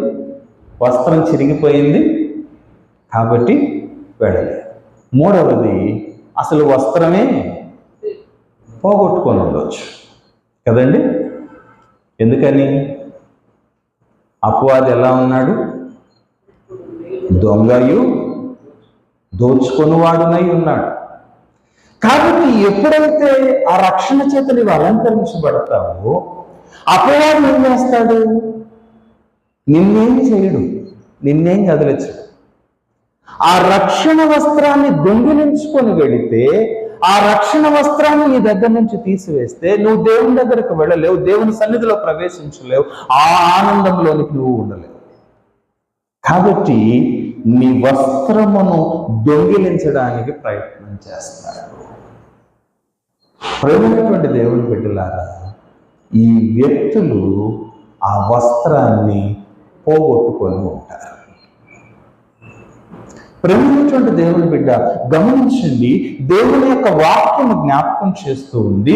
వస్త్రం చిరిగిపోయింది కాబట్టి వెళ్ళలేదు. మూడవది, అసలు వస్త్రమే పోగొట్టుకొని ఉండొచ్చు కదండి. ఎందుకని? అపవాది ఎలా ఉన్నాడు? దొంగయు దోచుకొనివాడునై ఉన్నాడు. కాబట్టి ఎప్పుడైతే ఆ రక్షణ చేత నీవు అలంకరించబడతావో అపవాది ఏం చేస్తాడు? నిన్నేం చేయడు, నిన్నేం కదిలించడు. ఆ రక్షణ వస్త్రాన్ని దొంగిలించుకొని వెళితే, ఆ రక్షణ వస్త్రాన్ని నీ దగ్గర నుంచి తీసివేస్తే నువ్వు దేవుని దగ్గరకు వెళ్ళలేవు, దేవుని సన్నిధిలో ప్రవేశించలేవు, ఆ ఆనందంలోనికి నువ్వు ఉండలేవు. కాబట్టి నీ వస్త్రమును దొంగిలించడానికి ప్రయత్నం చేస్తాడు. ప్రేమైనటువంటి దేవుని బిడ్డలారా, ఈ వ్యక్తులు ఆ వస్త్రాన్ని పోగొట్టుకొని ఉంటారు. ప్రేమైనటువంటి దేవుని బిడ్డ, గమనించండి, దేవుని యొక్క వాక్యం జ్ఞాపకం చేస్తూ ఉంది.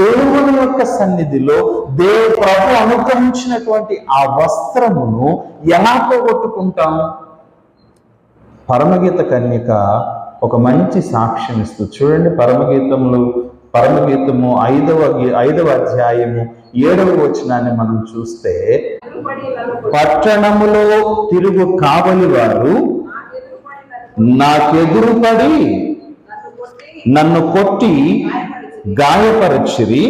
దేవుని యొక్క సన్నిధిలో ప్రభు అనుగ్రహించినటువంటి ఆ వస్త్రమును ఎలా పోగొట్టుకుంటాం? పరమగీత కన్యక ఒక మంచి సాక్ష్యం ఇస్తూ చూడండి. పరమగీతము 5వ అధ్యాయము 7వ వచనాన్ని మనం చూస్తే, పట్టణములో తిరుగు కావలి వారు నాకెదురుపడి నన్ను కొట్టి గాయపరచిరి,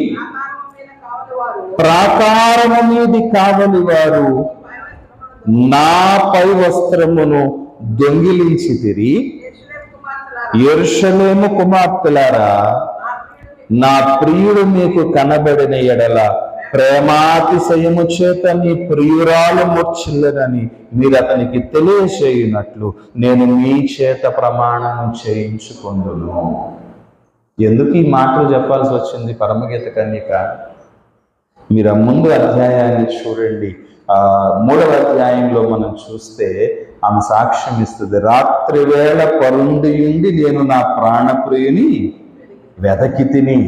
ప్రాకారము మీది కావలి వారు నా పై వస్త్రమును దొంగిలించితిరి. యెరూషలేము కుమార్తెలారా, నా ప్రియుడు మీకు కనబడిన ఎడల ప్రేమాతిశయము చేత నీ ప్రియురాలు మూర్ఛిల్లదని మీరు అతనికి తెలియచేయునట్లు నేను మీ చేత ప్రమాణము చేయించుకొందును. ఎందుకు ఈ మాటలు చెప్పాల్సి వచ్చింది పరమగీత కన్యక? మీరు ముందు అధ్యాయాన్ని చూడండి. 3వ అధ్యాయంలో మనం చూస్తే ఆమె సాక్ష్యం ఇస్తుంది. రాత్రి వేళ పరుండియుండి నేను నా ప్రాణప్రియుని వెదకి తిని.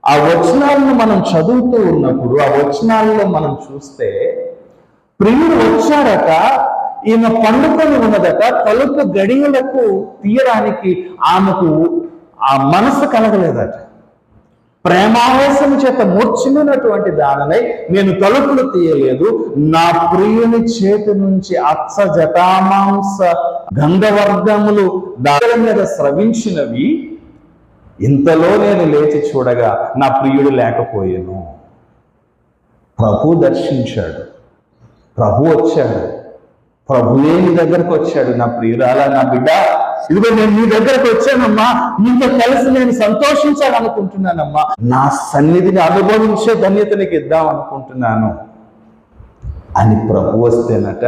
ఆ వచనాలను మనం చదువుతూ ఉన్నప్పుడు ఆ వచనాల్లో మనం చూస్తే ప్రియుడు వచ్చాడట, ఈమె పండుకొని ఉన్నదట, తలుపు గడియలకు తీయడానికి ఆమెకు ఆ మనసు కలగలేదట. ప్రేమావేశం చేత మూర్ఛిల్లినటువంటి దానినై నేను తలుపులు తీయలేదు, నా ప్రియుని చేతి నుంచి అచ్చ జటామాంస గంధవర్గములు దాని మీద స్రవించినవి, ఇంతలో నేను లేచి చూడగా నా ప్రియుడు లేకపోయాను. ప్రభు దర్శించాడు, ప్రభు వచ్చాడు, ప్రభువే నీ దగ్గరకు వచ్చాడు. నా ప్రియురాలా, నా బిడ్డ, ఇదిగో నేను నీ దగ్గరకు వచ్చానమ్మా, నీతో కలిసి నేను సంతోషించాలనుకుంటున్నానమ్మా, నా సన్నిధిని అనుభవించే ధన్యత నీకు ఇద్దాం అనుకుంటున్నాను అని ప్రభు వస్తేనట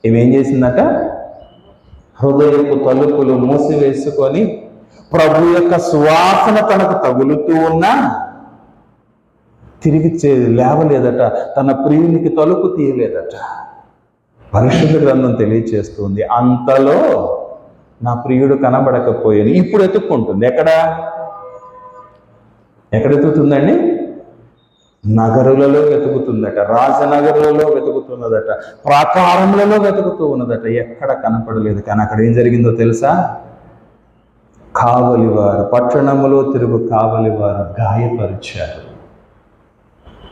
ఏమేం చేసిందట? హృదయపు తలుపులు మూసివేసుకొని ప్రభు యొక్క సువాసన తనకు తగులుతూ ఉన్నా తిరిగి లేవలేదట, తన ప్రియునికి తలుపు తీయలేదట. పరిశుద్ధ గ్రంథం తెలియచేస్తుంది, అంతలో నా ప్రియుడు కనబడకపోయాను. ఇప్పుడు ఎత్తుక్కుంటుంది. ఎక్కడ ఎత్తుకుతుందండి? నగరులలో వెతుకుతుందట, రాజనగరులలో వెతుకుతున్నదట, ప్రాకారములలో వెతుకుతూ ఉన్నదట. ఎక్కడ కనపడలేదు. కానీ అక్కడ ఏం జరిగిందో తెలుసా? కావలివారు, పట్టణములో తిరుగు కావలివారు గాయపరిచారు.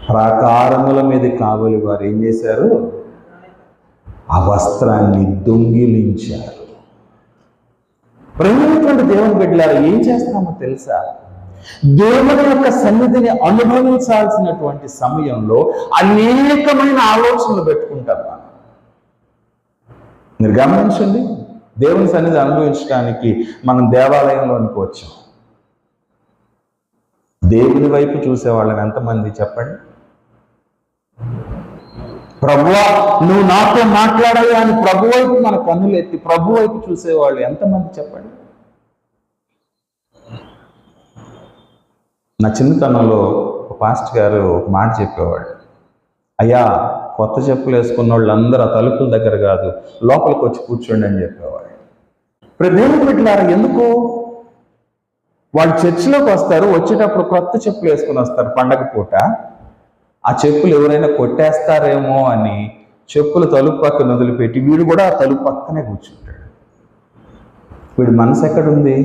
ప్రాకారముల మీద కావలివారు ఏం చేశారు? ఆ వస్త్రాన్ని దొంగిలించారు. ప్రేమైనటువంటి దేవుని బిడ్డలారా, ఏం చేస్తామో తెలుసా? దేవుని యొక్క సన్నిధిని అనుభవించాల్సినటువంటి సమయంలో అనేకమైన ఆలోచనలు పెట్టుకుంటారు. మీరు గమనించండి, దేవుని సన్నిధి అనుభవించడానికి మనం దేవాలయంలోనికి వచ్చాం. దేవుని వైపు చూసేవాళ్ళని ఎంతమంది చెప్పండి? ప్రభువా నువ్వు నాతో మాట్లాడాలి అని ప్రభు వైపు మన కన్నులు ఎత్తి ప్రభు వైపు చూసేవాళ్ళు ఎంతమంది చెప్పండి? నా చిన్నతనంలో పాస్టర్ గారు ఒక మాట చెప్పేవాడు, అయ్యా కొత్త చెప్పులు వేసుకున్న వాళ్ళందరూ ఆ తలుపుల దగ్గర కాదు, లోపలికి వచ్చి కూర్చోండి అని చెప్పేవాడు. ఇప్పుడు దేవుని బిడ్డలారా, ఎందుకు వాళ్ళు చర్చిలోకి వస్తారు, వచ్చేటప్పుడు కొత్త చెప్పులు వేసుకుని వస్తారు. పండగ పూట ఆ చెప్పులు ఎవరైనా కొట్టేస్తారేమో అని చెప్పులు తలుపు పక్కన వదిలిపెట్టి వీడు కూడా ఆ తలుపు పక్కనే కూర్చుంటాడు. వీడి మనసు ఎక్కడుంది?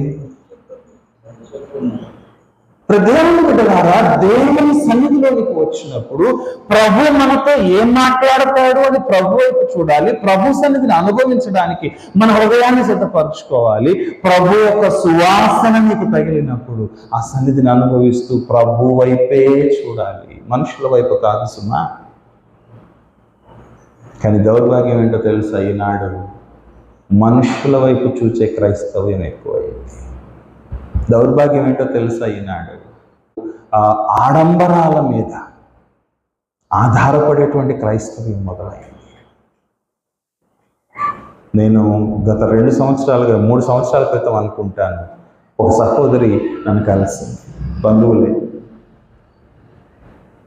దేవుని బిడ్డలారా, దేవుని సన్నిధిలోనికి వచ్చినప్పుడు ప్రభు మనతో ఏం మాట్లాడతాడు అని ప్రభు వైపు చూడాలి. ప్రభు సన్నిధిని అనుభవించడానికి మన హృదయాన్ని సిద్ధపరచుకోవాలి. ప్రభు యొక్క సువాసన నీకు తగిలినప్పుడు ఆ సన్నిధిని అనుభవిస్తూ ప్రభు వైపే చూడాలి, మనుషుల వైపు కాదు సుమా. కానీ దౌర్భాగ్యం ఏంటో తెలుసా? ఈనాడు మనుషుల వైపు చూచే క్రైస్తవ్యం ఎక్కువైంది. దౌర్భాగ్యం ఏంటో తెలుసా? ఈనాడు ఆడంబరాల మీద ఆధారపడేటువంటి క్రైస్తవ్యం మొదలైంది. నేను గత 3 సంవత్సరాల క్రితం అనుకుంటాను, ఒక సహోదరి నన్ను కలిసింది, బంధువులే.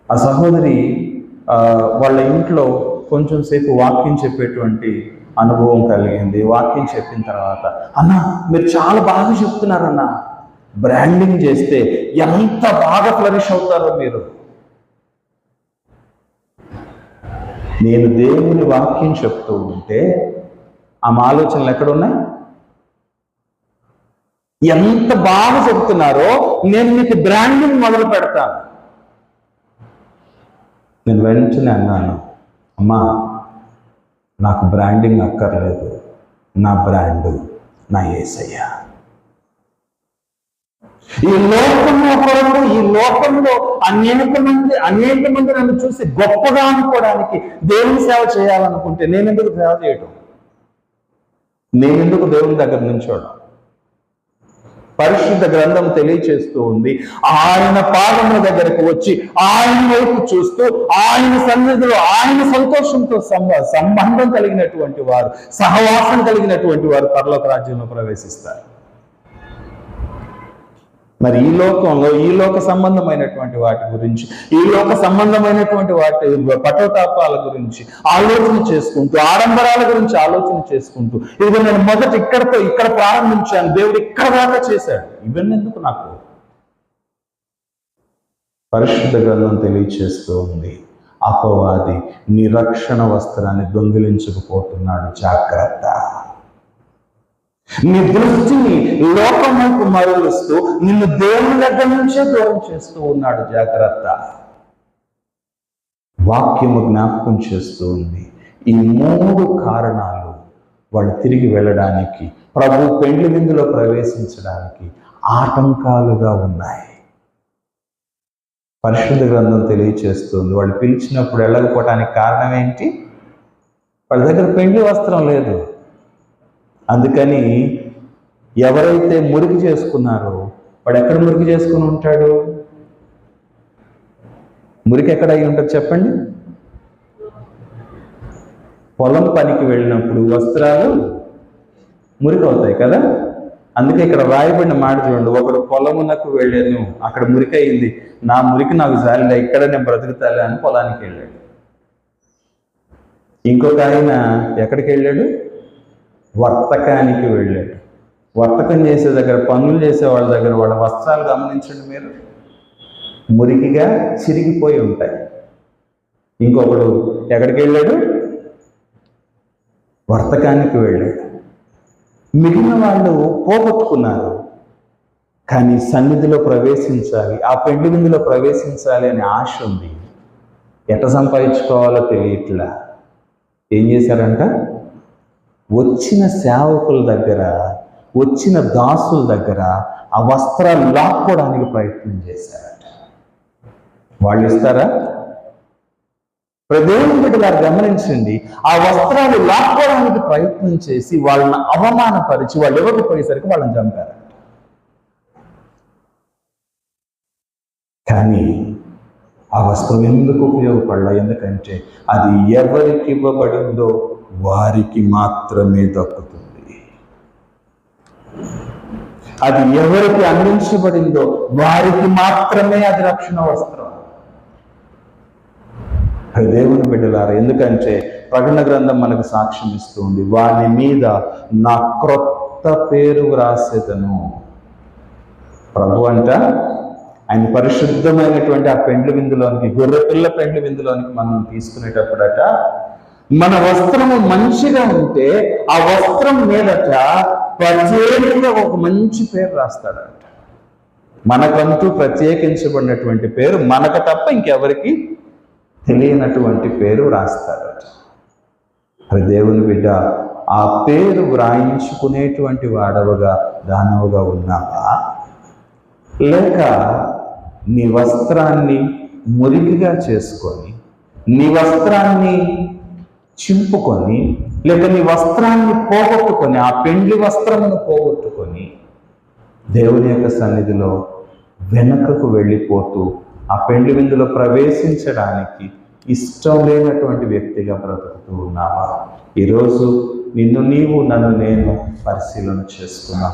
ఆ సహోదరి వాళ్ళ ఇంట్లో కొంచెం సేపు వాక్యం చెప్పేటువంటి అనుభవం కలిగింది. వాక్యం చెప్పిన తర్వాత, అన్న మీరు చాలా బాగా చెప్తున్నారన్న, బ్రాండింగ్ చేస్తే ఎంత బాగా ఫ్లరిష్ అవుతారో మీరు. నేను దేవుని వాక్యం చెప్తూ ఉంటే ఆమె ఆలోచనలు ఎక్కడున్నాయి? ఎంత బాగా చెప్తున్నారో నేను మీకు బ్రాండింగ్ మొదలు పెడతాను. నేను వెంటనే అన్నాను, అమ్మా నాకు బ్రాండింగ్ అక్కర్లేదు, నా బ్రాండు నా యేసయ్య. ఈ లోకంలో కొరకు, ఈ లోకంలో అనేక మంది నన్ను చూసి గొప్పగా అనుకోవడానికి దేవుని సేవ చేయాలనుకుంటే నేనెందుకు సేవ చేయడం? నేనెందుకు దేవుని దగ్గర నుంచోడం? పరిశుద్ధ గ్రంథం తెలియచేస్తూ ఉంది, ఆయన పాదముల దగ్గరకు వచ్చి ఆయన వైపు చూస్తూ ఆయన సన్నిధిలో ఆయన సంతోషంతో సంబంధం కలిగినటువంటి వారు, సహవాసం కలిగినటువంటి వారు పరలోక రాజ్యంలో ప్రవేశిస్తారు. మరి ఈ లోకంలో ఈ లోక సంబంధమైనటువంటి వాటి గురించి, ఈ లోక సంబంధమైనటువంటి వాటి పటోతాపాల గురించి ఆలోచన చేసుకుంటూ, ఆడంబరాల గురించి ఆలోచన చేసుకుంటూ, ఇది నేను మొదట ఇక్కడ ప్రారంభించాను, దేవుడు ఇక్కడ దాకా చేశాడు, ఇవన్నీ ఎందుకు నాకు? పరిశుద్ధ గ్రంథం తెలియచేస్తూ ఉంది, అపవాది నిరక్షణ వస్త్రాన్ని దొంగిలించకపోతున్నాడు, జాగ్రత్త. నీ దృష్టిని లోకముకు మరలుస్తూ నిన్ను దేవుని దగ్గర నుంచే దూరం చేస్తూ ఉన్నాడు, జాగ్రత్త. వాక్యము జ్ఞాపకం చేస్తూ ఉంది, ఈ 3 కారణాలు వాళ్ళు తిరిగి వెళ్ళడానికి, ప్రభు పెండ్లి విందులో ప్రవేశించడానికి ఆటంకాలుగా ఉన్నాయి. పరిశుద్ధ గ్రంథం తెలియచేస్తుంది వాళ్ళు పిలిచినప్పుడు వెళ్ళకపోవటానికి కారణం ఏంటి? వాళ్ళ దగ్గర పెండ్లి వస్త్రం లేదు. అందుకని ఎవరైతే మురికి చేసుకున్నారో వాడు ఎక్కడ మురికి చేసుకుని ఉంటాడు? మురికి ఎక్కడ అయి ఉంటుంది చెప్పండి? పొలం పనికి వెళ్ళినప్పుడు వస్త్రాలు మురికి అవుతాయి కదా. అందుకే ఇక్కడ రాయబడిన మాట చూడండి, ఒకడు పొలమునకు వెళ్ళాను, అక్కడ మురికి అయింది, నా మురికి నాకు జాలిలే, ఇక్కడ నేను బ్రతుకుతాలే అని పొలానికి వెళ్ళాడు. ఇంకొక ఆయన ఎక్కడికి వెళ్ళాడు? వర్తకానికి వెళ్ళాడు. వర్తకం చేసే దగ్గర, పనులు చేసే వాళ్ళ దగ్గర వాళ్ళ వస్త్రాలు గమనించండి మీరు, మురికిగా చిరిగిపోయి ఉంటాయి. ఇంకొకడు ఎక్కడికి వెళ్ళాడు? వర్తకానికి వెళ్ళాడు. మిగిలిన వాళ్ళు పోగొట్టుకున్నారు, కానీ సన్నిధిలో ప్రవేశించాలి, ఆ పెండ్లి విందులో ప్రవేశించాలి అనే ఆశ ఉంది. ఎట్లా సంపాదించుకోవాలో తెలియట్లా. ఏం చేశారంట? వచ్చిన సేవకుల దగ్గర, వచ్చిన దాసుల దగ్గర ఆ వస్త్రాలు లాక్కోవడానికి ప్రయత్నం చేశారట. వాళ్ళు ఇస్తారా? దేవుని బిడ్డలారు గమనించండి, ఆ వస్త్రాలు లాక్కోవడానికి ప్రయత్నం చేసి వాళ్ళని అవమానపరిచి వాళ్ళు ఇవ్వకపోయేసరికి వాళ్ళని చంపారు. కానీ ఆ వస్త్రం ఎందుకు ఉపయోగపడలా? ఎందుకంటే అది ఎవరికి ఇవ్వబడిందో వారికి మాత్రమే దక్కుతుంది. అది ఎవరికి అందించబడిందో వారికి మాత్రమే అది రక్షణ వస్త్రం. దేవుని బిడ్డలారా, ఎందుకంటే ప్రకటన గ్రంథం మనకు సాక్ష్యం ఇస్తుంది, వాని మీద నా క్రొత్త పేరు వ్రాసేదను. ప్రభు అంట ఆయన పరిశుద్ధమైనటువంటి ఆ పెండ్లి విందులోనికి, గొర్రెపిల్ల పెండ్లి విందులోనికి మనం తీసుకునేటప్పుడట, మన వస్త్రము మంచిగా ఉంటే ఆ వస్త్రం మీదట ప్రత్యేకంగా ఒక మంచి పేరు రాస్తాడట. మనకంటూ ప్రత్యేకించబడినటువంటి పేరు, మనకు తప్ప ఇంకెవరికి తెలియనటువంటి పేరు రాస్తాడట. మరి దేవుని బిడ్డ, ఆ పేరు వ్రాయించుకునేటువంటి వాడవగా, దానవుగా ఉన్నావా? లేక నీ వస్త్రాన్ని మురికిగా చేసుకొని, నీ వస్త్రాన్ని చింపుకొని, లేక నీ వస్త్రాన్ని పోగొట్టుకొని, ఆ పెండ్లి వస్త్రమును పోగొట్టుకొని దేవుని యొక్క సన్నిధిలో వెనకకు వెళ్ళిపోతూ ఆ పెండ్లి విందులో ప్రవేశించడానికి ఇష్టం లేనటువంటి వ్యక్తిగా బ్రతుకుతూ ఉన్నావా? ఈరోజు నిన్ను నీవు, నన్ను నేను పరిశీలన చేసుకున్నాం.